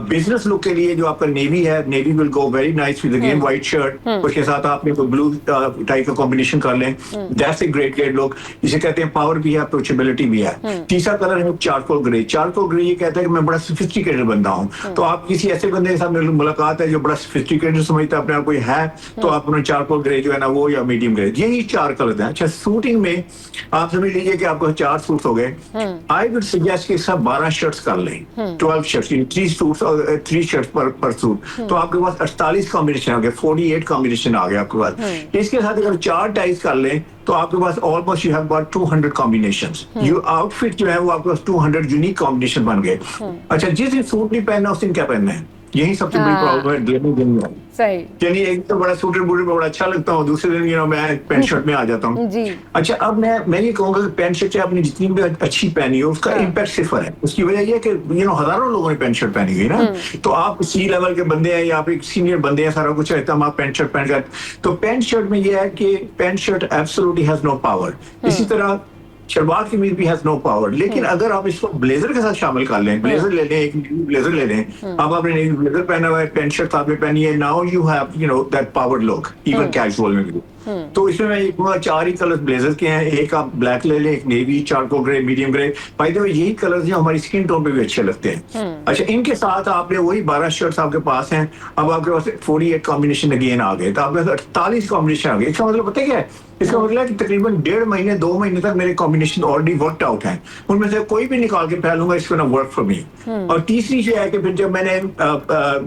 Business look के लिए जो आपका नेवी है, navy will go very nice with again white shirt, उसके साथ आपने कोई ब्लू टाई का कॉम्बिनेशन कर लें, दैट्स अ ग्रेट लुक। इसे कहते हैं पावर भी है, अप्रोचेबिलिटी भी है। तीसरा कलर है चारकोल ग्रे। चारकोल ग्रे ये कहता है कि मैं बड़ा सोफिस्टिकेटेड बंदा हूं। तो आप किसी ऐसे बंदे के साथ मेरी मुलाकात है जो बड़ा सोफिस्टिकेटेड समझता है अपने आप को है, तो आप उन्हें चारकोल ग्रे जो है ना वो, या मीडियम ग्रे, यही 4 कलर हैं। अच्छा, सूटिंग में आप समझ लीजिए कि आपको 4 सूट हो गए। आई वुड सजेस्ट कि सब 12 शर्ट्स कर लें, 12 शर्ट्स, 3 सूट्स और 3 शर्ट्स पर सूट, तो आपके पास 48 कॉम्बिनेशन आ गए, 48 कॉम्बिनेशन आ गए आपके पास। इसके साथ अगर 4 टाइज कर लें तो आपके पास almost you have about 200 combinations. You outfit जो है वो आपके पास 200 यूनिक कॉम्बिनेशन बन गए। अच्छा, जिस दिन सूट नहीं पहनना उस दिन क्या पहनना है, यही सबसे बड़ी प्रॉब्लम है दिन में। सही, यानी एक तो बड़ा सूटेड बूटेड बड़ा अच्छा लगता हूँ, दूसरे दिन मैं पैंट शर्ट में आ जाता हूँ जी। अच्छा, अब मैं ये कहूंगा कि पैंट शर्ट आपने जितनी भी अच्छी पहनी हो उसका इम्पैक्ट सिर्फ है। उसकी वजह ये है कि हजारों लोगों ने पैंट शर्ट पहनी हुई ना, तो आप सी लेवल के बंदे हैं या आप एक सीनियर बंदे हैं, सारा कुछ रहता है, आप पैंट शर्ट पहन कर, तो पैंट शर्ट में ये है कि pant shirt absolutely has no power. इसी तरह शलवार कमीज भी हैज नो पावर, लेकिन अगर आप इसको ब्लेजर के साथ शामिल कर लें, ब्लेजर ले लें, एक ब्लेजर ले लें, अब आपने एक ब्लेजर पहना हुआ है, पैंट शर्ट आपने पहनी है, now you have that power look even casual में भी। तो इसमें मैं कहूँगा 4 ही कलर ब्लेजर के हैं, एक आप ब्लैक ले लें, एक navy, charcoal grey, medium grey. By the way यही कलर जो हमारी स्किन टोन पे भी अच्छे लगते हैं। अच्छा, इनके साथ आपने वही 12 शर्ट्स आपके पास हैं, अब आपके पास 48 कॉम्बिनेशन अगेन आ गए, तो आपके पास 48 कॉम्बिनेशन आ गए। इसका मतलब पता है क्या है? इसका मतलब है कि तकरीबन 1.5 महीने 2 महीने तक मेरे कॉम्बिनेशन ऑलरेडी वर्कड आउट हैं, उनमें से कोई भी निकाल के पहन लूंगा, इसको ना वर्क फॉर मी। और तीसरी चीज है कि फिर जब मैंने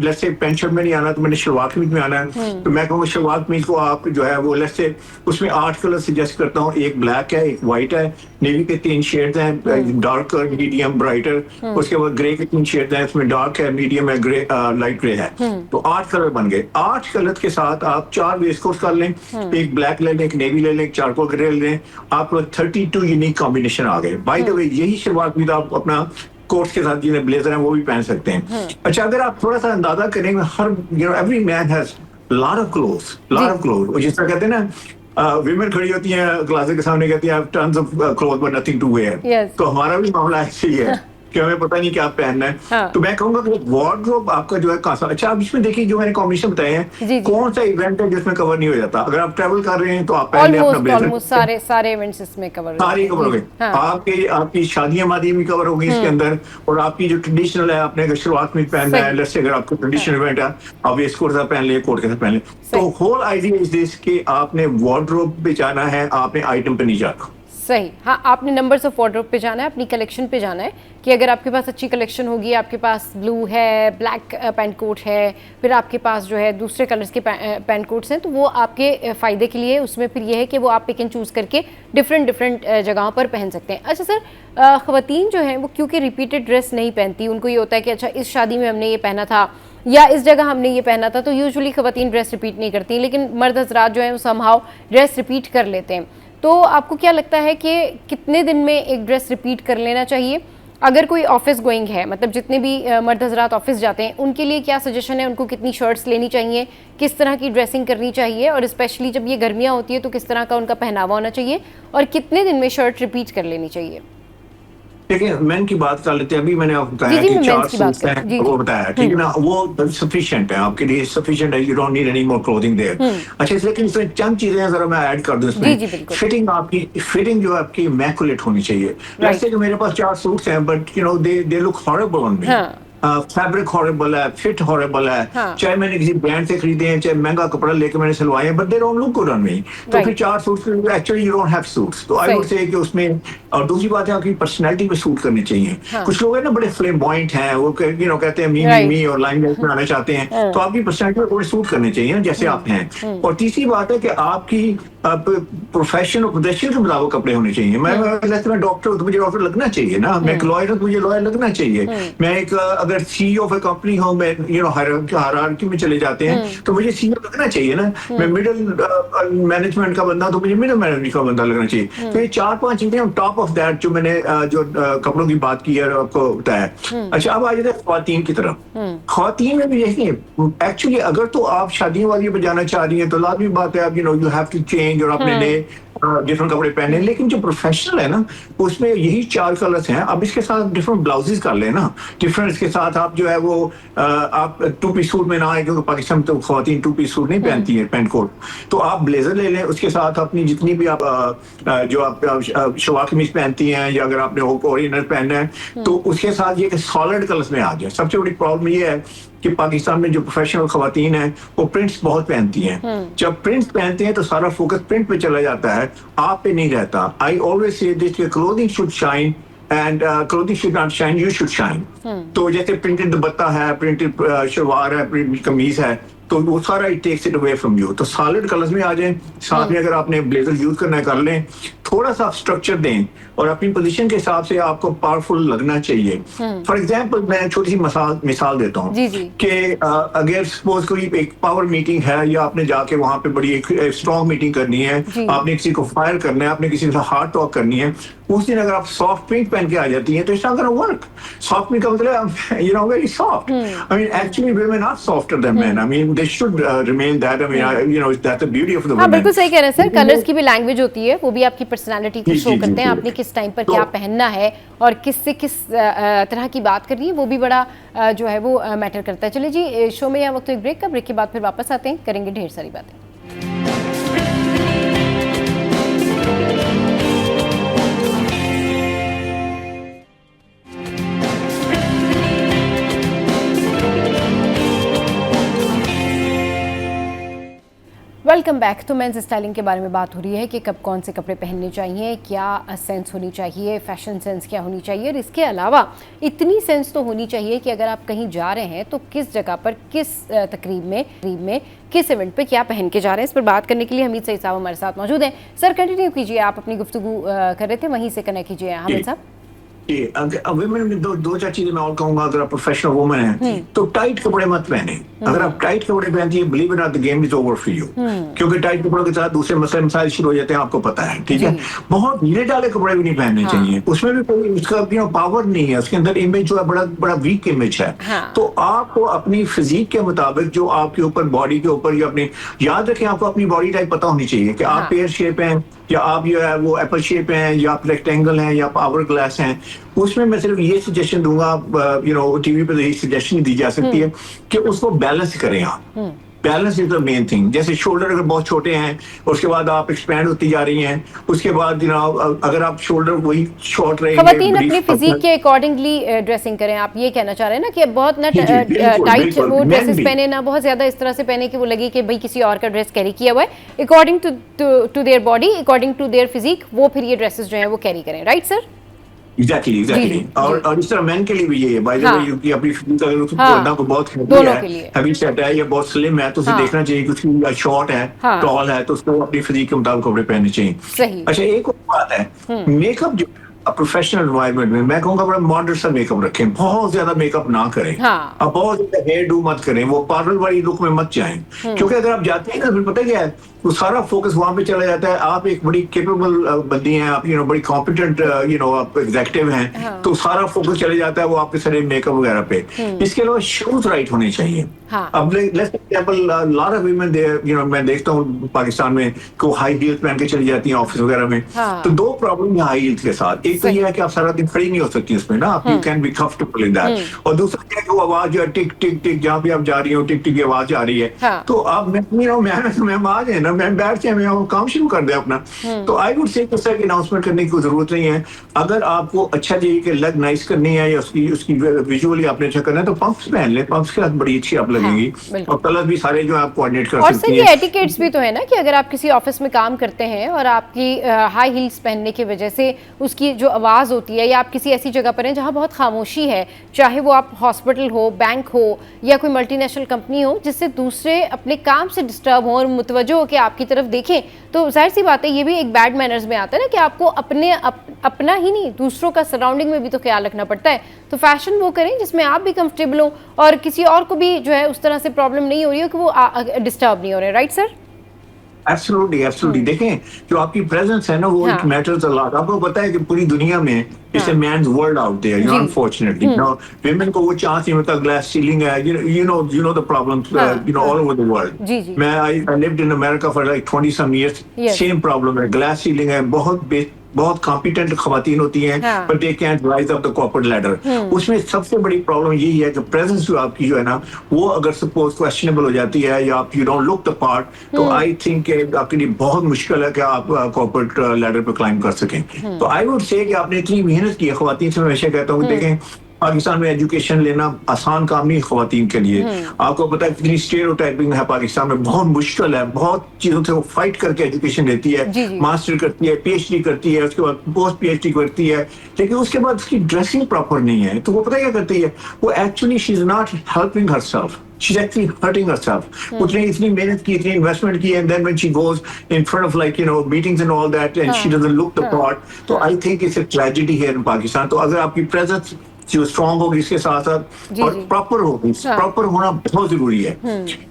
लेट्स से पेंट शर्ट में नहीं आना, तो मैंने शलवार कमीज में आना है, तो मैं कहूँगा शलवार कमीज को आप जो है वो लेट्स से उसमें 8 कलर सजेस्ट करता हूँ। एक ब्लैक है, एक व्हाइट है, नेवी के 3 शेड्स हैं, डार्कर, मीडियम, ब्राइटर, उसके बाद ग्रे के 3 शेड्स हैं, उसमें डार्क है, मीडियम है, ग्रे, लाइट ग्रे है, तो 8 कलर बन गए। 8 कलर के साथ आप 4 वेस्ट कोट कर लें, एक ब्लैक ले लें, एक नेवी ले लें, एक चारकोल ग्रे ले लें, आपको 32 यूनिक कॉम्बिनेशन आ गए। बाय द वे यही शलवार कमीज आप अपना कोट्स के साथ जिन्हें ब्लेजर है वो भी पहन सकते हैं। अच्छा, अगर आप थोड़ा सा अंदाजा करेंगे, हर every man has lot of clothes, जिस तरह कहते हैं ना, विमेन खड़ी होती हैं क्लासेस के सामने, कहती हैं tons of cloth but nothing to wear. तो हमारा भी मामला ऐसे ही है कि हमें पता नहीं क्या पहनना है। हाँ। तो मैं कहूंगा कि वार्डरोब आपका जो है काफी अच्छा। अब इसमें देखिए जो मैंने कॉम्बिनेशन बताए हैं, कौन सा इवेंट है जिसमें कवर नहीं हो जाता। अगर आप ट्रैवल कर रहे हैं तो आप पहले अपना ब्लेजर, सारे इवेंट्स इसमें कवर हो गए। आपकी शादियां मादी भी कवर होगी इसके अंदर, और आपकी जो ट्रेडिशनल है, आपने अगर शुरुआत में पहनना है, लेट्स से अगर आपको ट्रेडिशनल इवेंट है, आप वेस्ट कोट का पहन ले, कोट के साथ पहन ले। तो होल आइडिया इज दिस कि आपने वार्डरोब पे जाना है, आपने आइटम पे नहीं जाना। सही, हाँ, आपने नंबर्स ऑफ वार्डरोब पे जाना है, अपनी कलेक्शन पे जाना है कि अगर आपके पास अच्छी कलेक्शन होगी, आपके पास ब्लू है, ब्लैक पैंट कोट है, फिर आपके पास जो है दूसरे कलर्स के पैंट कोट्स हैं, तो वो आपके फ़ायदे के लिए, उसमें फिर ये है कि वो आप पिक एंड चूज़ करके डिफरेंट जगहों पर पहन सकते हैं। अच्छा सर, ख़वातीन जो हैं वो क्योंकि रिपीटेड ड्रेस नहीं पहनती, उनको ये होता है कि अच्छा इस शादी में हमने ये पहना था या इस जगह हमने ये पहना था, तो यूजुअली ख़वातीन ड्रेस रिपीट नहीं करती, लेकिन मर्द हज़रात जो हैं वो समहाउ ड्रेस रिपीट कर लेते हैं। तो आपको क्या लगता है कि कितने दिन में एक ड्रेस रिपीट कर लेना चाहिए? अगर कोई ऑफिस गोइंग है, मतलब जितने भी मर्द हज़रात ऑफिस जाते हैं, उनके लिए क्या सजेशन है? उनको कितनी शर्ट्स लेनी चाहिए, किस तरह की ड्रेसिंग करनी चाहिए, और स्पेशली जब ये गर्मियाँ होती है तो किस तरह का उनका पहनावा होना चाहिए, और कितने दिन में शर्ट रिपीट कर लेनी चाहिए? देखिए, मेन की बात कर लेते हैं। अभी मैंने आपको बताया कि 4 सूट्स हैं, वो बताया, ठीक है ना, वो सफिशिएंट है आपके लिए, सफिशिएंट है, you don't need any more clothing there. अच्छा, लेकिन इसमें चंद चीजें हैं, जरा मैं ऐड कर दूं इसमें। फिटिंग जो आपकी इमैकुलेट होनी चाहिए। जैसे कि मेरे पास 4 सूट्स हैं, but they look horrible on me. Fabric horrible है, फिट हॉरिबल है, चाहे मैंने किसी ब्रांड से खरीदे हैं, चाहे महंगा कपड़ा लेके मैंने सिलवाए हैं, but they don't look good on me. तो फिर 4 suits actually you don't have suits. तो आई वुड से कि उसमें, और दूसरी बात है आपकी पर्सनैलिटी पे सूट करनी चाहिए। कुछ लोग हैं ना बड़े फ्लेम्बॉयंट हैं, वो कहते हैं मी और लाइमलाइट में आना चाहते हैं, तो आपकी पर्सनैलिटी पे थोड़े सूट करने चाहिए जैसे आप हैं। और तीसरी बात है कि आपकी प्रोफेशन और प्रोफेशन के मुताबिक कपड़े होने चाहिए। मैं डॉक्टर हूँ तो मुझे डॉक्टर लगना चाहिए ना, मैं एक लॉयर हूँ तो मुझे लॉयर लगना चाहिए। मैं एक अगर सीईओ ऑफ ए कंपनी हो, मैं हायरार्की में चले जाते हैं तो मुझे सीईओ लगना चाहिए ना। मैं मिडिल मैनेजमेंट का बंदा तो मुझे मिडिल मैनेजमेंट का बंदा लगना चाहिए। तो ये 4-5 चीजें ऑन टॉप ऑफ दैट जो मैंने जो कपड़ों की बात की है आपको बताया। अच्छा, अब आ जाते हैं ख्वातीन की तरफ। ख्वातीन में भी देखिए, एक्चुअली अगर तो आप शादियों वाली पे जाना चाह रही हैं तो लाजमी बात है, आप यू हैव टू चेंज और अपने नए डिफरेंट कपड़े पहने। लेकिन जो प्रोफेशनल है ना, उसमें यही 4 कलर्स हैं। अब इसके साथ डिफरेंट ब्लाउजेस कर लेना, डिफरेंट इसके साथ आप जो है वो आप 2 पीस सूट में ना आए, क्योंकि पाकिस्तान में तो ख्वातीन 2 पीस सूट नहीं पहनती है, पैंट कोट। तो आप ब्लेजर ले लें, उसके साथ अपनी जितनी भी आप जो आप शलवार कमीज पहनती हैं, या अगर आपने ओरिजिनल पहनना है तो उसके साथ ये सॉलिड कलर्स में आ जाए। सबसे बड़ी प्रॉब्लम ये है कि पाकिस्तान में जो प्रोफेशनल खवातीन हैं वो प्रिंट्स बहुत पहनती हैं। जब प्रिंट्स पहनते हैं तो सारा फोकस प्रिंट पे चला जाता है, आप पे नहीं रहता। आई ऑलवेज से दिस कि clothing should shine and clothing should not shine, you should shine. तो जैसे प्रिंटेड दुपट्टा है, प्रिंटेड शलवार है, प्रिंटेड कमीज है, तो वो सारा it takes it away from you. तो सॉलिड कलर्स में आ जाएं, साथ में अगर आपने ब्लेजर यूज करना है कर लें, थोड़ा सा स्ट्रक्चर दें और अपनी पोजीशन के हिसाब से आपको पावरफुल लगना चाहिए। फॉर एग्जांपल मैं छोटी सी मिसाल देता हूँ कि अगर सपोज कोई एक पावर मीटिंग है या आपने जाके वहां पे बड़ी एक स्ट्रॉन्ग मीटिंग करनी है, आपने किसी को फायर करना है, आपने किसी के साथ हार्ड टॉक करनी है, उस दिन अगर आप सॉफ्ट पिंक पहन के आ जाती हैं तो it's not gonna work. Soft pink का मतलब you know very soft. I mean actually women are softer than men. I mean they should remain that. I mean you know that's the beauty of the women. हाँ बिल्कुल सही कह रहे हैं sir, colours की भी लैंग्वेज होती है, वो भी आपकी पर्सनालिटी को शो करते हैं, आपने किस टाइम पर क्या पहनना है और किससे किस तरह की बात करनी है, वो भी बड़ा जो है वो मैटर करता है। चलिए जी, शो में यहाँ वक्त एक ब्रेक का, ब्रेक के बाद फिर वापस आते हैं, करेंगे ढेर सारी बातें। Welcome back. तो मेंस स्टाइलिंग के बारे में बात हो रही है कि कब कौन से कपड़े पहनने चाहिए, क्या सेंस होनी चाहिए, फैशन सेंस क्या होनी चाहिए, और इसके अलावा इतनी सेंस तो होनी चाहिए कि अगर आप कहीं जा रहे हैं तो किस जगह पर, किस तकरीब में किस इवेंट पे क्या पहन के जा रहे हैं। इस पर बात करने के लिए हमीद सईद साहब हमारे साथ मौजूद हैं। सर कंटिन्यू कीजिए, आप अपनी गुफ्तगू कर रहे थे, वहीं से कनेक्ट कीजिए हामिद साहब। वुमेन में दो चार चीजें मैं और कहूंगा। अगर आप प्रोफेशनल वुमन हैं तो टाइट कपड़े मत पहने। अगर आप टाइट कपड़े पहनती है, believe it not, the game is over for you, क्योंकि टाइट कपड़ों के साथ दूसरे मसले मसाइल शुरू हो जाते हैं, आपको पता है, ठीक है। बहुत ढीले डाले कपड़े भी नहीं पहनने चाहिए, उसमें भी कोई उसका पावर नहीं है, उसके अंदर इमेज जो है बड़ा बड़ा वीक इमेज है। तो आपको अपनी फिजिक के मुताबिक जो आपके ऊपर, बॉडी के ऊपर, या अपनी, याद रखें आपको अपनी बॉडी टाइप पता होनी चाहिए कि आप पेयर शेप हैं या आप जो है वो एप्पल शेप हैं या आप रेक्टेंगल हैं या आप आवर ग्लास हैं। उसमें मैं सिर्फ ये सजेशन दूंगा, यू नो टीवी पे यही सजेशन दी जा सकती है कि उसको बैलेंस करें आप। Balance is the main thing. जैसे शोल्डर अगर बहुत छोटे हैं, उसके बाद आप एक्सपैंड होती जा रही हैं, उसके बाद अगर आप शोल्डर वही शॉर्ट रहेंगे। खवातीन अपनी फिजिक के अकॉर्डिंगली ड्रेसिंग करें, आप ये कहना चाह रहे हैं ना कि बहुत ना टाइट वो ड्रेसेस पहने, ना बहुत ज्यादा इस तरह से पहने कि वो लगे कि भाई किसी और का ड्रेस कैरी किया हुआ है। According to their body, according to their physique, वो फिर ये ड्रेसेस जो है वो कैरी करें, राइट सर? एग्जैक्टली। और इस तरह मैन के लिए भी ये है, बाय द वे, क्योंकि अपनी फिजिक अगर उसको बोलना को बहुत हैवी सेट है या बहुत स्लिम है तो उसे देखना चाहिए कि उसकी शॉर्ट है, टॉल है, तो उसको अपनी फिजिक के मुताबिक कपड़े पहनने चाहिए। अच्छा, एक और बात है, मेकअप जो प्रोफेशनल एनवायरनमेंट में मैं कहूँगा बड़ा मॉडर्न सा मेकअप रखें, बहुत ज्यादा मेकअप ना करें। अब बहुत ज्यादा हेयर डू मत करें, वो पार्लर वाली लुक में मत जाएं, क्योंकि अगर आप जाते हैं ना फिर पता क्या है, तो सारा फोकस वहां पे चला जाता है। आप एक बड़ी केपेबल बंदी हैं, आप बड़ी कॉम्पिटेंट आप एग्जीक्यूटिव हैं, तो सारा फोकस चले जाता है वो आपके सारे मेकअप वगैरह पे। इसके अलावा शूज राइट होने चाहिए। अब let's example, lot of women there, मैं देखता हूँ पाकिस्तान में को हाई हील्स पहन के चली जाती हैं ऑफिस वगैरह में। तो दो प्रॉब्लम है हाई हील्स के साथ। एक तो ये है कि आप सारा दिन खड़ी नहीं हो सकती उसमें ना, आप you can be comfortable in that. और दूसरा क्या है कि वो आवाज जो है टिक टिक टिक, जहाँ भी आप जा रही हो टिक टिक की आवाज आ रही है। तो आप मैं आ जाए ना, मैं बैठ जाए, मैं काम शुरू कर दे अपना। तो आई वुड से अनाउंसमेंट करने की कोई जरूरत नहीं है। अगर आपको अच्छा चाहिए कि लग नाइस करनी है या उसकी विजुअली आपने अच्छा करना है तो पंप्स पहन ले, पंप्स के साथ बड़ी अच्छी आप लगेंगी। और कलर भी सारे जो आप कोऑर्डिनेट कर सकती हैं। और सर ये एटिकेट्स भी तो है ना कि अगर आप किसी ऑफिस में काम करते हैं और आपकी हाई हील्स पहनने की वजह से उसकी जो आवाज़ होती है, या आप किसी ऐसी जगह पर हैं जहाँ बहुत खामोशी है, चाहे वो आप हॉस्पिटल हो, बैंक हो या कोई मल्टीनेशनल कंपनी हो, जिससे दूसरे अपने काम से डिस्टर्ब हो और मुतवज्जो हो के आपकी तरफ देखें, तो जाहिर सी बात है ये भी एक बैड मैनर्स में आता है ना कि आपको अपना ही नहीं दूसरों का सराउंडिंग में भी तो ख्याल रखना पड़ता है। तो फैशन वो करें जिसमें आप भी कंफर्टेबल हो और किसी और को भी जो है उस तरह से प्रॉब्लम नहीं हो रही हो कि वो डिस्टर्ब नहीं हो रहे, राइट सर? एब्सोल्युटली। देखें जो आपकी प्रेजेंस है ना वो इट मैटर्स अ लॉट। आपको पता है कि पूरी दुनिया में it's a man's world out there, you know, unfortunately women को वो चांस नहीं मिलता। ग्लास सीलिंग है, you know the problems all over the world. मैं I lived in America for like 20 some years, same problem है, glass ceiling है, बहुत competent खवातीन होती हैं पर they can't rise up the corporate ladder. उसमें सबसे बड़ी प्रॉब्लम यही है कि प्रेजेंस जो आपकी जो है ना वो अगर सपोज क्वेश्चनेबल हो जाती है या आप you don't look the part, तो आई थिंक आपके लिए बहुत मुश्किल है कि आप कॉर्पोरेट लैडर पे क्लाइंब कर सकें। तो आई वुड से कि आपने इतनी मेहनत की है, खवातीन से मैं हमेशा कहता हूँ देखें पाकिस्तान में एजुकेशन लेना आसान काम नहीं खवातीन के लिए। आपको पता है कितनी स्टीरियोटाइपिंग है पाकिस्तान में, बहुत मुश्किल है, बहुत चीजों से वो फाइट करके एजुकेशन लेती है, मास्टर करती है, पीएचडी करती है, उसके बाद पोस्ट पीएचडी करती है, लेकिन उसके बाद उसकी ड्रेसिंग प्रॉपर नहीं है। तो वो पता क्या करती है, वो actually she is not helping herself. she's actually hurting herself. उसने इतनी मेहनत की, इतनी इन्वेस्टमेंट की, and then when she goes in front of like meetings and all that and she doesn't look the part, तो I think it's a tragedy here in Pakistan. तो अगर आपकी presence जो स्ट्रॉन्ग होगी इसके साथ साथ और प्रॉपर होगी, प्रॉपर होना बहुत जरूरी है।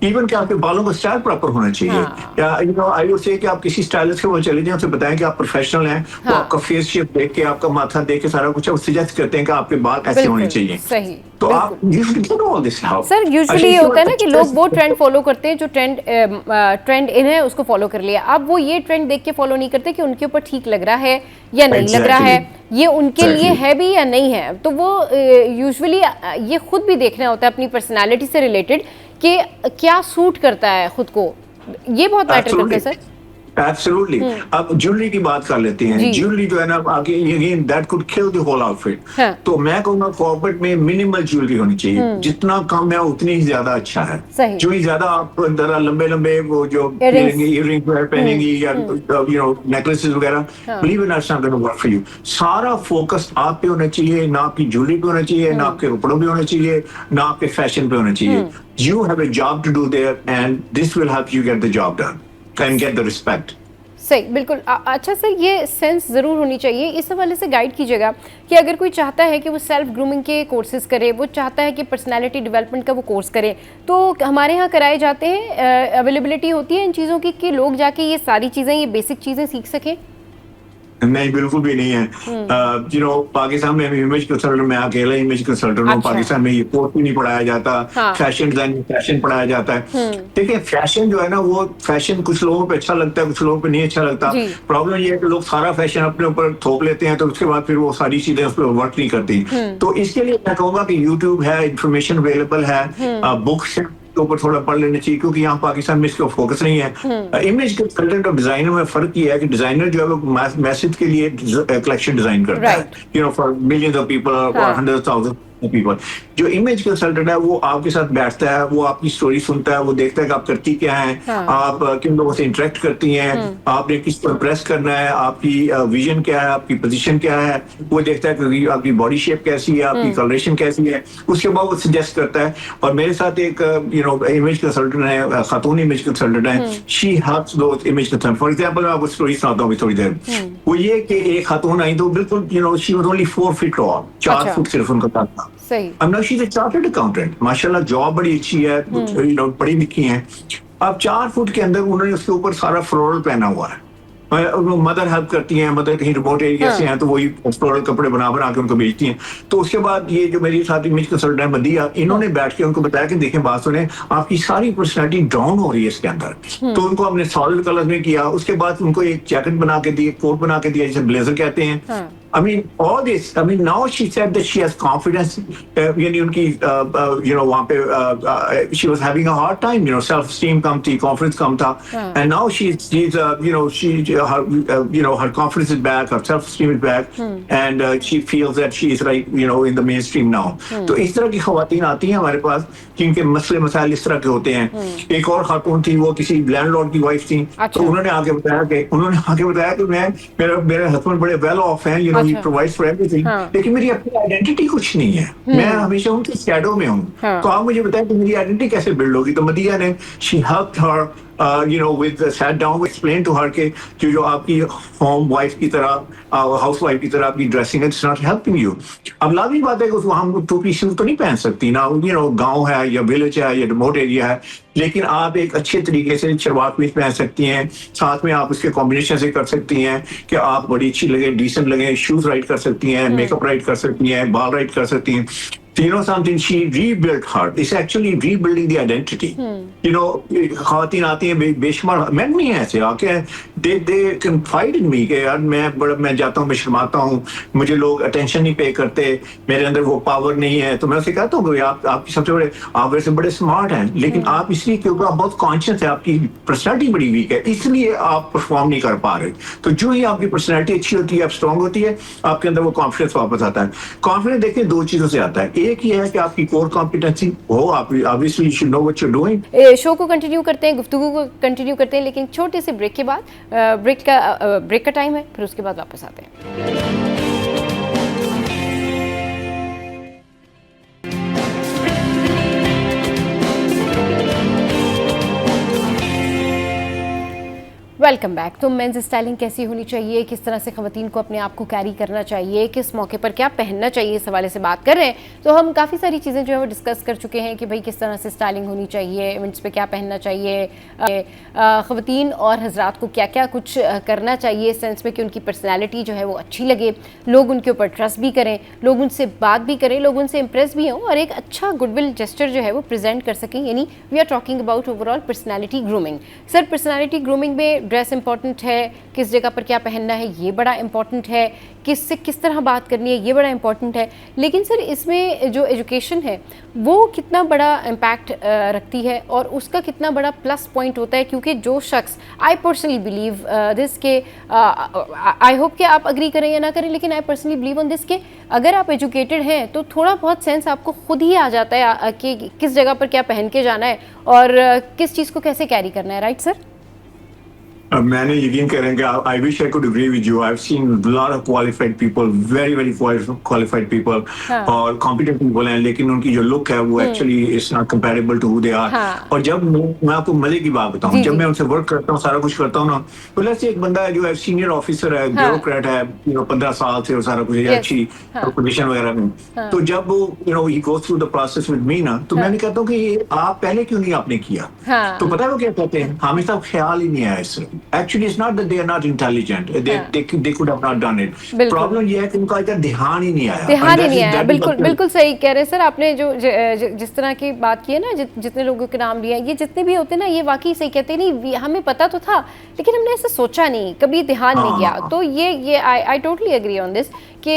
इवन कि आपके बालों का स्टाइल प्रॉपर होना चाहिए। या आई वुड से कि आप किसी स्टाइलिस्ट के पास चले जाएं, उसे बताएं कि आप प्रोफेशनल हैं, वो आपका फेस शेप देख के, आपका माथा देख के सारा कुछ सजेस्ट करते हैं कि आपके बाल ऐसे होने चाहिए। सही। तो आप सर यूजुअली ये होता है ना कि लोग वो ट्रेंड फॉलो करते हैं जो ट्रेंड इन है उसको फॉलो कर लिया। अब वो ये ट्रेंड देख के फॉलो नहीं करते कि उनके ऊपर ठीक लग रहा है या नहीं लग रहा है, ये उनके लिए है भी या नहीं है। तो वो यूजुअली ये खुद भी देखना होता है अपनी पर्सनालिटी से रिलेटेड कि क्या सूट करता है खुद को, ये बहुत मैटर करता है सर। Absolutely. अब ज्वेलरी की बात कर लेते हैं। ज्वेलरी जो है ना आगे again that could kill the whole outfit. तो मैं कहूँगा कॉर्पोरेट में मिनिमल ज्वेलरी होनी चाहिए। जितना कम है उतनी ही ज्यादा अच्छा है। जो ही ज्यादा आप लंबे लंबे वो जो इयररिंग पहनेंगी या नेकलेसेस वगैरह, believe in it's not going to work for you. सारा फोकस आप पे होना चाहिए, ना आपकी ज्वेलरी पे होना चाहिए, ना आपके कपड़ों पे होना चाहिए, ना आपके फैशन पे होना चाहिए। You have a job to do there and this will help you get the job done and get the respect. सही, बिल्कुल। अच्छा सर, ये सेंस ज़रूर होनी चाहिए। इस हवाले से गाइड कीजिएगा कि अगर कोई चाहता है कि वो सेल्फ ग्रूमिंग के कोर्सेज करे, वो चाहता है कि पर्सनालिटी डेवलपमेंट का वो कोर्स करे, तो हमारे यहाँ कराए जाते हैं, अवेलेबिलिटी होती है इन चीज़ों की कि लोग जाके ये सारी चीज़ें, ये बेसिक चीज़ें सीख सकें? नहीं, बिल्कुल भी नहीं है। पाकिस्तान में इमेज कंसल्टेंट, मैं अकेला इमेज कंसल्टेंट हूँ। पाकिस्तान में ये कोर्स भी नहीं पढ़ाया जाता। फैशन डिजाइनिंग, फैशन पढ़ाया जाता है। देखिए फैशन जो है ना, वो फैशन कुछ लोगों पे अच्छा लगता है, कुछ लोगों पे नहीं अच्छा लगता। प्रॉब्लम ये है कि लोग सारा फैशन अपने ऊपर थोप लेते हैं, तो उसके बाद फिर वो सारी चीजें उस पर वर्क नहीं करती। तो इसके लिए मैं कहूँगा कि यूट्यूब है, इंफॉर्मेशन अवेलेबल है, बुक्स है, के ऊपर थोड़ा पढ़ लेना चाहिए, क्योंकि यहाँ पाकिस्तान में इसका फोकस नहीं है। इमेज कंसल्टेंट और डिजाइनर में फर्क ये है कि डिजाइनर जो है वो मैसेज के लिए कलेक्शन डिजाइन करता है, फॉर मिलियंस ऑफ पीपल और हंड्रेड्स थाउजेंड पीपल। जो इमेज कंसल्टेंट है वो आपके साथ बैठता है, वो आपकी स्टोरी सुनता है, वो देखता है कि आप करती क्या हैं, आप किन लोगों से इंटरेक्ट करती हैं, आपने किसको इम्प्रेस करना है, आपकी विजन क्या है, आपकी पोजीशन क्या है, वो देखता है कि आपकी बॉडी शेप कैसी है, आपकी कलरेशन कैसी है, उसके बाद वो सजेस्ट करता है। और मेरे साथ एक इमेज कंसल्टेंट है, खातून इमेज कंसल्टेंट है, she helps those image consultant. For example मैं आपको स्टोरी सुनाता हूँ थोड़ी देर। वो ये कि एक खातून आई तो बिल्कुल she was only 4 feet tall, 4 foot सिर्फ उनका था। अब now she's a chartered accountant, माशाल्लाह जॉब बड़ी अच्छी है, पढ़ी लिखी है। अब 4 फुट के अंदर उन्होंने उसके ऊपर सारा फ्लोरल पहना हुआ है। मदर हेल्प करती हैं, मदर कहीं रिमोट एरिया से हैं तो वही फ्लोरल कपड़े बना के उनको बेचती हैं। तो उसके बाद ये जो मेरी साथ इमेज कंसल्टेंट है मदिया, इन्होंने बैठ के उनको बताया कि देखें बात सुने, आपकी सारी पर्सनैलिटी डाउन हो रही है इसके अंदर। तो उनको हमने सॉलिड कलर में किया, उसके बाद उनको एक जैकेट बना के दी, कोट बना के दिया जिसे ब्लेजर कहते हैं। I mean, all this. I mean, now she said that she has confidence. यानी उनकी, वहाँ पे she was having a hard time. Self-esteem कम थी, confidence कम था, and now she's her confidence is back, her self-esteem is back, and she feels that she is like in the mainstream now. तो इस तरह की खवातीन आती हैं हमारे पास जिनके मसले मसाइल इस तरह के होते हैं। एक और खातून थी, वो किसी लैंडलॉर्ड की वाइफ थी, तो उन्होंने आके बताया कि मेरे हस्बैंड बड़े वेल ऑफ हैं, he provides for everything, लेकिन मेरी अपनी आइडेंटिटी कुछ नहीं है, मैं हमेशा उनके शैडो में हूँ। तो आप मुझे बताएं कि मेरी आइडेंटिटी कैसे बिल्ड होगी? तो मदिया ने she helped her sat down, explain to her कि जो आपकी होम वाइफ की तरह, हाउस वाइफ की तरह आपकी ड्रेसिंग है, it's not helping you। अब लाजमी बात है कि उसको हम 2 पीस तो नहीं पहन सकती ना, गांव है या विलेज है या रिमोट एरिया है, लेकिन आप एक अच्छे तरीके से शलवार कमीज पहन सकती हैं, साथ में आप उसके कॉम्बिनेशन से कर सकती हैं कि आप बड़ी अच्छी लगे, डिसेंट लगे, शूज राइट कर सकती हैं, मेकअप राइट कर सकती हैं, बाल राइट कर सकती हैं। Something, she rebuilt her. It's actually rebuilding the identity. खातिन आती हैं बेशुमार, मैं नहीं ऐसे आके they confide in me कि यार मैं जाता हूँ, मैं शर्माता हूँ, मुझे लोग अटेंशन नहीं पे करते, मेरे अंदर वो पावर नहीं है। तो मैं उसे कहता हूँ कि आपकी सबसे बड़े, आप वैसे बड़े स्मार्ट हैं, लेकिन आप इसलिए क्योंकि आप बहुत कॉन्शियस है, आपकी पर्सनैलिटी बड़ी वीक है, इसलिए आप परफॉर्म नहीं कर पा रहे। तो जो ही आपकी पर्सनैलिटी अच्छी होती है, आप स्ट्रॉन्ग होती है, आपके अंदर वो कॉन्फिडेंस वापस आता है। कॉन्फिडेंस देखिए 2 चीजों से आता है, एक ही है कि आपकी कोर कॉम्पिटेंसी हो, आप obviously you should know what you are doing. Show को कंटिन्यू करते हैं, गुफ्तगू को कंटिन्यू करते हैं, लेकिन छोटे से ब्रेक के बाद, ब्रेक का टाइम है, फिर उसके बाद वापस आते हैं। Welcome back. तो मेंस स्टाइलिंग कैसी होनी चाहिए, किस तरह से खवातीन को अपने आप को कैरी करना चाहिए, किस मौके पर क्या पहनना चाहिए, इस हवाले से बात कर रहे हैं। तो हम काफ़ी सारी चीज़ें जो है वो डिस्कस कर चुके हैं कि भाई किस तरह से स्टाइलिंग होनी चाहिए, इवेंट्स पे क्या पहनना चाहिए, खवातीन और हजरात को क्या क्या कुछ करना चाहिए इस सेंस में कि उनकी पर्सनैलिटी जो है वो अच्छी लगे, लोग उनके ऊपर ट्रस्ट भी करें, लोग उनसे बात भी करें, लोग उनसे इम्प्रेस भी हों और एक अच्छा गुडविल जेस्चर जो है वो प्रेजेंट कर सकें। यानी we are talking about overall personality grooming. Sir, personality grooming में ड्रेस इंपॉर्टेंट है, किस जगह पर क्या पहनना है ये बड़ा इंपॉर्टेंट है, किससे किस तरह बात करनी है ये बड़ा इंपॉर्टेंट है, लेकिन सर इसमें जो एजुकेशन है वो कितना बड़ा इम्पैक्ट रखती है और उसका कितना बड़ा प्लस पॉइंट होता है? क्योंकि जो शख्स, आई पर्सनली बिलीव दिस के, आई होप कि आप अग्री करें या ना करें, लेकिन I personally believe on this के अगर आप एजुकेटेड हैं तो थोड़ा बहुत सेंस आपको खुद ही आ जाता है कि किस जगह पर क्या पहन के जाना है और किस चीज़ को कैसे कैरी करना है। Right sir? मैंने यकीन करेंगे, I wish I could agree with you. I have seen lot of qualified people, very very qualified people और कॉम्पिटेंट पीपल हैं, लेकिन उनकी जो लुक है वो actually is not comparable to who they are. और जब मैं आपको मजे की बात बताऊं, जब मैं उनसे वर्क करता हूं, सारा कुछ करता हूं ना, तो लेट्स से एक बंदा है जो है सीनियर ऑफिसर है, ब्यूरोक्रेट है, 15 साल से और सारा कुछ अच्छी पोजीशन वगैरह में, तो जब वो he goes through the process with me ना, तो मैंने कहता हूं कि आप पहले क्यों नहीं आपने किया? तो पता है वो क्या कहते हैं, हमें सब ख्याल ही नहीं आया इससे। Actually, it's not that they are not intelligent. They could have not done it. Problem ये है कि उनका इधर ध्यान ही नहीं आया। ध्यान ही नहीं आया। बिल्कुल सही कह रहे हैं सर आपने। जो जिस तरह की बात की है ना, जितने लोगों के नाम लिया, ये जितने भी होते हैं ना, ये वाकई सही कहते हैं। नहीं, हमें पता तो था लेकिन हमने ऐसे सोचा नहीं, कभी ध्यान नहीं गया। तो ये I totally agree on this कि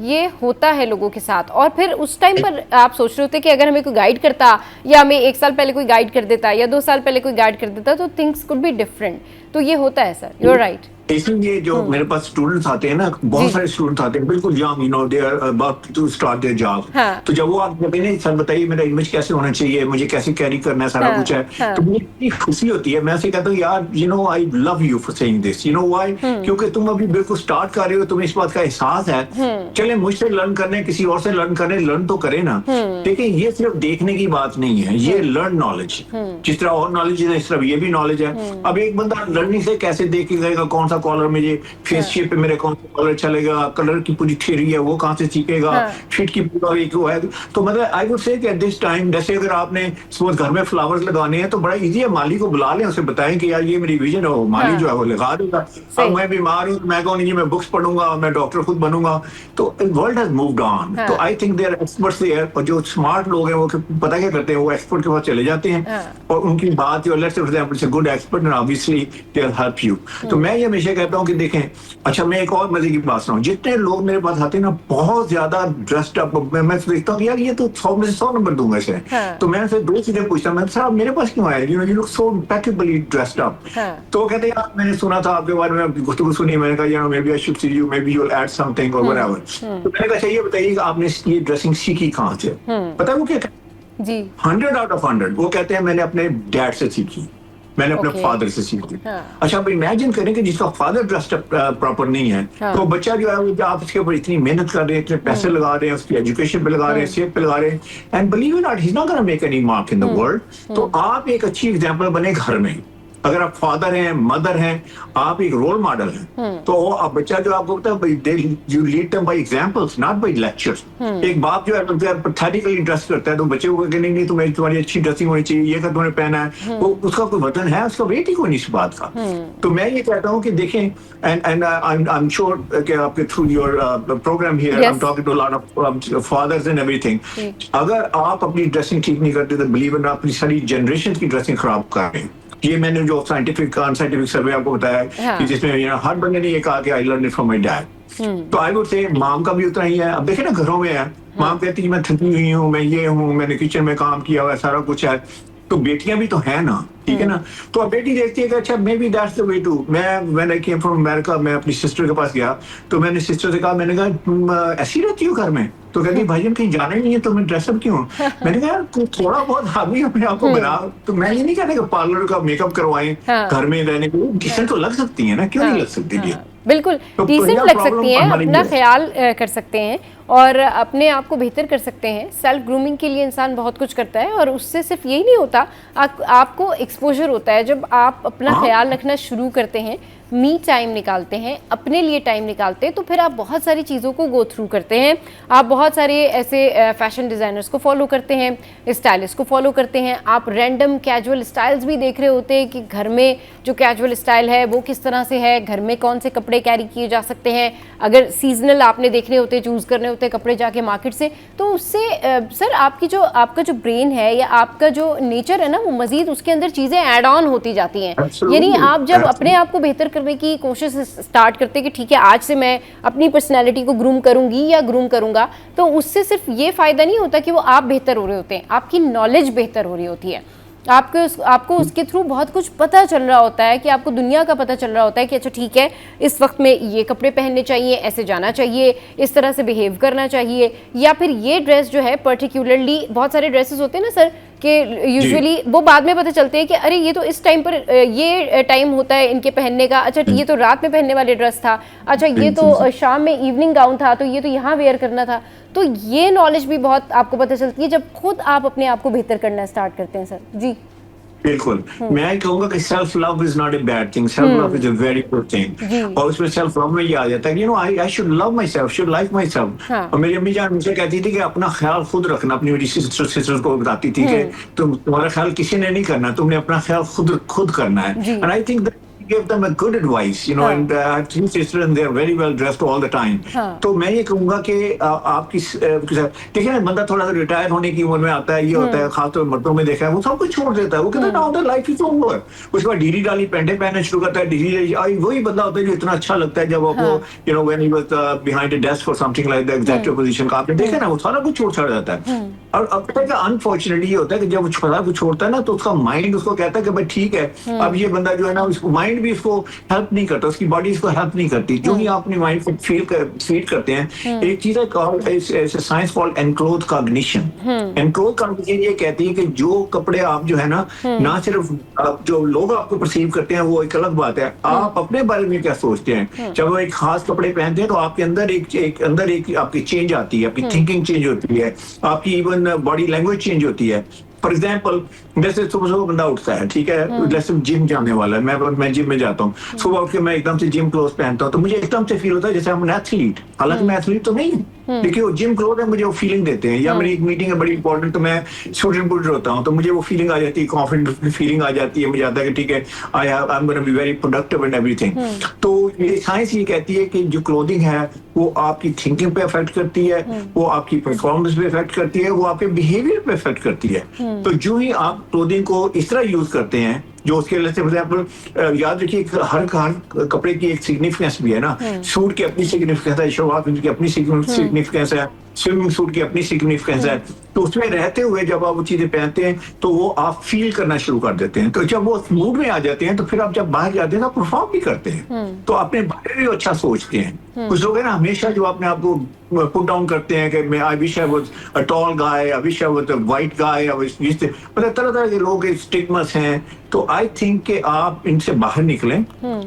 ये होता है लोगों के साथ। और फिर उस टाइम पर आप सोच रहे होते कि अगर हमें कोई गाइड करता, या हमें 1 साल पहले कोई गाइड कर देता या 2 साल पहले कोई गाइड कर देता, तो थिंग्स कुड बी डिफरेंट। तो ये होता है सर, यू आर राइट। इसलिए जो मेरे पास स्टूडेंट्स आते हैं ना, बहुत सारे स्टूडेंट्स आते हैं बिल्कुल young, they are about to start their job. तो जब वो आप कहते हैं सर बताइए मेरा इमेज कैसे होना चाहिए, मुझे कैसे कैरी करना है, सारा कुछ है, तो मुझे इतनी खुशी होती है। मैं ऐसे कहता हूँ यार I love you for saying this, why, क्योंकि तुम अभी बिल्कुल स्टार्ट कर रहे हो, तुम्हें इस बात का एहसास है। चले मुझसे लर्न करने, किसी और से लर्न करने, लर्न तो करे ना। देखिए ये सिर्फ देखने की बात नहीं है, ये लर्न नॉलेज, जिस तरह और नॉलेज है इस तरह ये भी नॉलेज है। अब एक बंदा लर्निंग से कैसे देख के कौन सा कॉलर मुझे फेस शेप पे मेरे कौन सा कलर चलेगा, कलर की पूरी थ्योरी है वो कहां से सीखेगा, फिट की पूरा एक वो है। तो मतलब आई वुड से कि एट दिस टाइम, जैसे अगर आपने सपोज घर में फ्लावर्स लगाने हैं तो बड़ा इजी है, माली को बुला लें, उसे बताएं कि यार ये मेरी विजन है, माली जो है वो लगा देगा। अब मैं बीमार हूँ, मैं कहूँ नहीं मैं बुक्स पढ़ूंगा, मैं डॉक्टर खुद बनूंगा। तो वर्ल्ड हैज मूव्ड ऑन। तो I think they are experts there, और जो स्मार्ट लोग हैं वो पता क्या करते हैं, वो एक्सपर्ट के पास चले जाते हैं और उनकी बात जो लेट्स से फॉर एग्जांपल से good expert and obviously they will help you. तो मैं ये हमेशा कहता हूँ कि देखें, अच्छा मैं एक और मजे की बात सुनाऊं, जितने लोग मेरे पास आते हैं ना बहुत ज्यादा ड्रेस्ड अप, मैं सोचता हूँ यार ये तो 100 में से 100 नंबर दूंगा इसे। तो मैं उनसे 2 चीजें पूछता हूं, सर आप मेरे पास क्यों आए, you look so impeccably dressed up. तो कहते हैं यार मैंने सुना था आपके बारे में, गुफ्तगू सुनी, मैंने कहा यार maybe I should see you, maybe you will add something और व्हाटएवर। तो मैंने कहा ये बताइए आपने ये ड्रेसिंग सीखी कहां से? पता है वो क्या जी 100 आउट ऑफ 100 वो कहते हैं मैंने अपने डैड से सीखी, मैंने अपने फादर से सीखी। अच्छा अब इमेजिन करें कि जिसका फादर ड्रेस्ड अप प्रॉपर नहीं है, तो बच्चा जो है वो आप इसके ऊपर इतनी मेहनत कर रहे हैं, इतने पैसे लगा रहे हैं, उसकी एजुकेशन पे लगा रहे हैं, सेहत पे लगा रहे हैं, and believe it not he is not gonna make any mark in the world. तो आप एक अच्छी एग्जांपल बने घर में, अगर आप फादर हैं, मदर हैं, आप एक रोल मॉडल हैं, तो अब बच्चा जो आपको पता है you lead them by examples not by lectures. एक बाप जो है पैथेटिकली ड्रेस करता है तो बच्चे को कहते नहीं तुम्हें तुम्हारी अच्छी ड्रेसिंग होनी चाहिए, ये का तुमने पहना है, वो उसका कोई वजन है, उसका वेट ही कोई नहीं इस बात का। तो मैं ये कहता हूँ कि देखें, एंड आई एम श्योर कि आपके through your programme here I am talking to a lot of fathers and everything, अगर आप अपनी ड्रेसिंग ठीक नहीं करते तो बिलीव इन अपनी सारी जनरेशन की ड्रेसिंग खराब कर रहे हैं। ये मैंने जो साइंटिफिक सर्वे आपको बताया कि जिसमें हर बंदे ने ये कहा कि I learn it from my dad. तो आई वुड से मॉम का भी उतना ही है। अब देखे ना घरों में है, मॉम कहती है मैं थकी हुई हूँ, मैं ये हूँ, मैंने किचन में काम किया हुआ है, सारा कुछ है। तो बेटियां भी तो है ना, ठीक है ना। तो अब बेटी देखती है कि अच्छा maybe that's the way to. मैं when I came from America, मैं अपनी सिस्टर के पास गया तो मैंने सिस्टर से कहा, मैंने कहा तुम ऐसी रहती हो घर में? तो कहती भाईजान कहीं जाना ही नहीं है तो मैं ड्रेसअप क्यों? मैंने कहा यार थोड़ा बहुत आदमी अपने आप को बना। तो मैं ये नहीं कहता कि पार्लर का मेकअप करवाएं, घर में रहने को डिसेंट तो लग सकती है ना, क्यों नहीं लग सकती? बिल्कुल डिसेंट लग सकती हैं, अपना ख्याल कर सकते हैं और अपने आप को बेहतर कर सकते हैं। सेल्फ ग्रूमिंग के लिए इंसान बहुत कुछ करता है और उससे सिर्फ यही नहीं होता, आपको एक्सपोजर होता है। जब आप अपना ख्याल रखना शुरू करते हैं, मी टाइम निकालते हैं, अपने लिए टाइम निकालते हैं, तो फिर आप बहुत सारी चीज़ों को गो थ्रू करते हैं। आप बहुत सारे ऐसे फैशन डिज़ाइनर्स को फॉलो करते हैं, स्टाइलिस्ट को फॉलो करते हैं, आप रैंडम कैजुअल स्टाइल्स भी देख रहे होते हैं कि घर में जो कैजुअल स्टाइल है वो किस तरह से है, घर में कौन से कपड़े कैरी किए जा सकते हैं। अगर सीजनल आपने देखने होते हैं, चूज़ करने होते हैं कपड़े जाके मार्केट से, तो उससे सर आपका जो ब्रेन है या आपका जो नेचर है ना, वो मज़ीद उसके अंदर चीज़ें ऐड ऑन होती जाती हैं। यानी आप जब अपने आप को बेहतर करने की कोशिश स्टार्ट करते कि ठीक है आज से मैं अपनी पर्सनैलिटी को ग्रूम करूंगी या ग्रूम करूंगा, तो उससे सिर्फ ये फ़ायदा नहीं होता कि वो आप बेहतर हो रहे होते हैं, आपकी नॉलेज बेहतर हो रही होती है। आपको उसके थ्रू बहुत कुछ पता चल रहा होता है कि आपको दुनिया का पता चल रहा होता है कि अच्छा ठीक है, इस वक्त में ये कपड़े पहनने चाहिए, ऐसे जाना चाहिए, इस तरह से बिहेव करना चाहिए, या फिर ये ड्रेस जो है पर्टिकुलरली, बहुत सारे ड्रेसेस होते हैं ना सर कि यूजुअली वो बाद में पता चलते हैं कि अरे ये तो इस टाइम पर ये टाइम होता है इनके पहनने का, अच्छा ये तो रात में पहनने वाले ड्रेस था, अच्छा ये तो शाम में इवनिंग गाउन था, तो ये तो यहाँ वेयर करना था। तो ये नॉलेज भी बहुत आपको पता चलती है जब खुद आप अपने आप को बेहतर करना स्टार्ट करते हैं सर। जी बिल्कुल, मैं कहूंगा कि self love is not a bad thing, self love is a very good thing. और उसमें सेल्फ लव में ये आ जाता है कि I should love my self, should like my self. और मेरी अम्मी जान मुझे कहती थी कि अपना ख्याल खुद रखना, अपनी मेरी सिस्टर्स को बताती थी कि तुम्हारा ख्याल किसी ने नहीं करना, तुमने अपना ख्याल खुद करना है। And I think give them a good advice, you know, and I have three sisters and they are very well dressed all the time. तो मैं ये कहूँगा कि आपकी देखिए ना, बंदा थोड़ा सा रिटायर होने की उम्र में आता है, ये होता है, खासतौर मर्दों में देखा है, वो सब कुछ छोड़ देता है, वो कहता है now the life is over. उसके बाद ढीली ढाली पैंटे पहनना शुरू करता है, ढीली वही बंदा होता है जो इतना अच्छा लगता है जब वो you know when he was behind a desk और something like the executive position का, आपने देखा ना, वो सारा कुछ छोड़ जाता है। और अब पता है कि अनफॉर्चुनेटली ये होता है कि जब वो सारा कुछ छोड़ता है ना, तो उसका माइंड उसको कहता है कि भाई ठीक है, अब ये बंदा जो है ना, उसको माइंड भी इसको हेल्प नहीं करता, उसकी बॉडी इसको हेल्प नहीं करती। जो ही आप अपने माइंड को फीड करते हैं, एक चीज है science called enclose cognition. Enclose cognition ये कहती है कि जो कपड़े आप जो है ना सिर्फ जो लोग आपको परसीव करते हैं वो एक अलग बात है, आप अपने बारे में क्या सोचते हैं। जब वो एक खास कपड़े पहनते हैं तो आपके अंदर एक आपकी चेंज आती है, आपकी थिंकिंग चेंज होती है, आपकी इवन बॉडी लैंग्वेज चेंज होती है। फॉर एग्जाम्पल, जैसे सुबह बंदा उठता है, ठीक है, जैसे जिम जाने वाला है, मैं जिम में जाता हूँ, सुबह उठ के मैं एकदम से जिम क्लोथ पहनता हूँ, तो मुझे एकदम से फील होता है जैसे हम एथलीट, हालांकि मैं एथलीट तो नहीं हूँ, देखिए वो जिम क्लोथ है, मुझे वो फीलिंग देते हैं। या मेरी एक मीटिंग है बड़ी इंपॉर्टेंट, तो मैं स्टूडेंट बुल्डर होता हूँ, तो मुझे वो फीलिंग आ जाती है, कॉन्फिडेंट फीलिंग आ जाती है, मुझे आता है कि ठीक है, I am gonna be very productive and everything. तो ये साइंस ये कहती है कि जो क्लोथिंग है वो आपकी थिंकिंग पे इफेक्ट करती है, वो आपकी परफॉर्मेंस पे इफेक्ट करती है, वो आपके बिहेवियर पे इफेक्ट करती है। तो जो ही आप क्लोथिंग को इस तरह यूज करते हैं, जो उसके लिए फॉर एग्जाम्पल याद रखिए, हर कपड़े की एक सिग्निफिकेंस भी है ना। सूट की अपनी सिग्निफिकेंस है, शलवार की अपनी सिग्निफिकेंस है, स्विमिंग सूट की अपनी सिग्निफिकेंस है। तो उसमें रहते हुए जब आप वो चीजें पहनते हैं तो वो आप फील करना शुरू कर देते हैं। तो जब वो मूड में आ जाते हैं तो फिर आप जब बाहर जाते हैं तो परफॉर्म भी करते हैं, तो अपने बारे में अच्छा सोचते हैं। कुछ लोग है ना हमेशा जो अपने आप को पुट डाउन करते हैं कि मैं आई wish I was a tall guy, I wish I was a white guy, मतलब तरह तरह के लोग स्टिग्मास हैं। तो आई थिंक कि आप इनसे बाहर निकलें,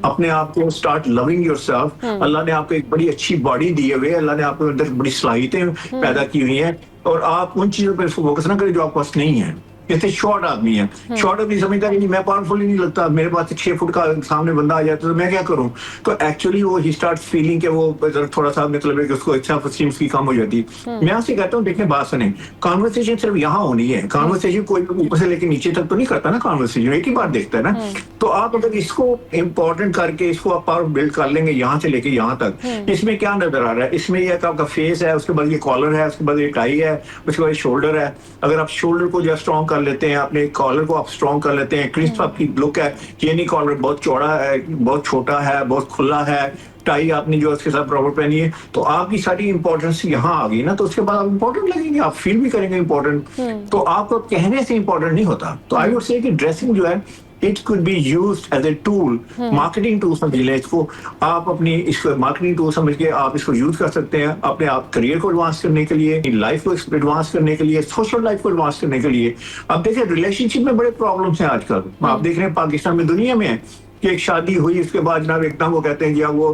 अपने आप को स्टार्ट लविंग योरसेल्फ। अल्लाह ने आपको एक बड़ी अच्छी बॉडी दी हुई है, अल्लाह ने आपको अंदर बड़ी सलाहियतें पैदा की हुई हैं, और आप उन चीजों पर फोकस ना करें जो आपके पास नहीं है। जैसे शॉर्ट आदमी है, शॉर्ट आदमी समझता है कि मैं पावरफुल ही नहीं लगता, मेरे पास 6 फुट का सामने बंदा आ जाता है तो मैं क्या करूं। तो एक्चुअली वो ही स्टार्ट फीलिंग के वो थोड़ा सा मतलब है कि उसको सेल्फ एस्टीम की कम हो जाती है। मैं आपसे कहता हूं, देखिए बात सुने, कॉन्वर्सेशन सिर्फ यहाँ होनी है। कॉन्वर्सेशन कोई ऊपर से लेकर नीचे तक तो नहीं करता ना, कॉन्वर्सेशन एक ही बार देखता है ना। तो आप अगर इसको इम्पोर्टेंट करके इसको आप पावर बिल्ड कर लेंगे यहाँ से लेके यहाँ तक, इसमें क्या नजर आ रहा है, इसमें यह आपका फेस है, उसके बाद ये कॉलर है, उसके बाद ये टाई है, उसके बाद शोल्डर है। अगर आप शोल्डर को जो स्ट्रॉन्ग कर लेते हैं, अपने कॉलर को आप स्ट्रॉन्ग कर लेते हैं, क्रिस्प आपकी लुक है, ये नहीं कॉलर बहुत चौड़ा है, बहुत छोटा है, बहुत खुला है, टाई आपने जो उसके साथ प्रॉपर पहनी है, तो आपकी सारी इंपॉर्टेंस यहाँ आ गई ना। तो उसके बाद आप इंपॉर्टेंट लगेंगे, आप फील भी करेंगे इंपॉर्टेंट। तो आपको कहने से इंपॉर्टेंट नहीं होता। तो आई वुड से कि ड्रेसिंग जो है it could be used as a tool, marketing tool समझ लें इसको। आप अपनी इसको मार्केटिंग टूल समझ के आप इसको यूज कर सकते हैं अपने आप करियर को एडवांस करने के लिए, लाइफ को एडवांस करने के लिए, सोशल लाइफ को एडवांस करने के लिए। अब देखिए रिलेशनशिप में बड़े प्रॉब्लम्स हैं आजकल, आप देख रहे हैं पाकिस्तान में, दुनिया में है कि एक शादी हुई उसके बाद जनाब एकदम वो कहते हैं कि वो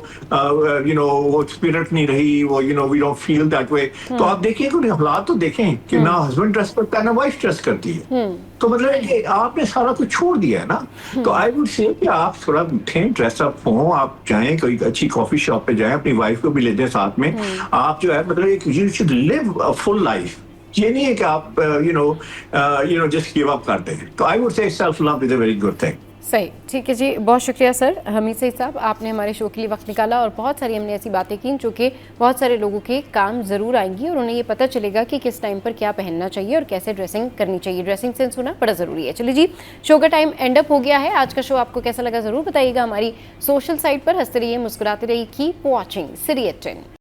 वो स्पिरिट नहीं रही, वो we don't feel that way. तो आप देखिए कि हालात तो देखें कि ना हस्बैंड ड्रेस करता है ना वाइफ ड्रेस करती है, तो मतलब है कि आपने सारा कुछ छोड़ दिया है ना। तो आई वुड से कि आप थोड़ा उठें, ड्रेस अप हो, आप जाएं कोई अच्छी कॉफी शॉप पे जाएं, अपनी वाइफ को भी ले जाएं साथ में। आप जो है मतलब एक you should live a full life. ये नहीं है कि आप जस्ट गिव अप कर दें। तो I would say self love is a very good thing. सही, ठीक है जी, बहुत शुक्रिया सर हमीद सईद साहब, आपने हमारे शो के लिए वक्त निकाला और बहुत सारी हमने ऐसी बातें की जो कि बहुत सारे लोगों के काम ज़रूर आएंगी और उन्हें ये पता चलेगा कि किस टाइम पर क्या पहनना चाहिए और कैसे ड्रेसिंग करनी चाहिए। ड्रेसिंग सेंस होना बड़ा ज़रूरी है। चलिए जी, शो का टाइम एंड अप हो गया है। आज का शो आपको कैसा लगा ज़रूर बताइएगा। हमारी सोशल साइट पर हंसते रहिए, मुस्कुराते रहिए। Keep watching City at 10।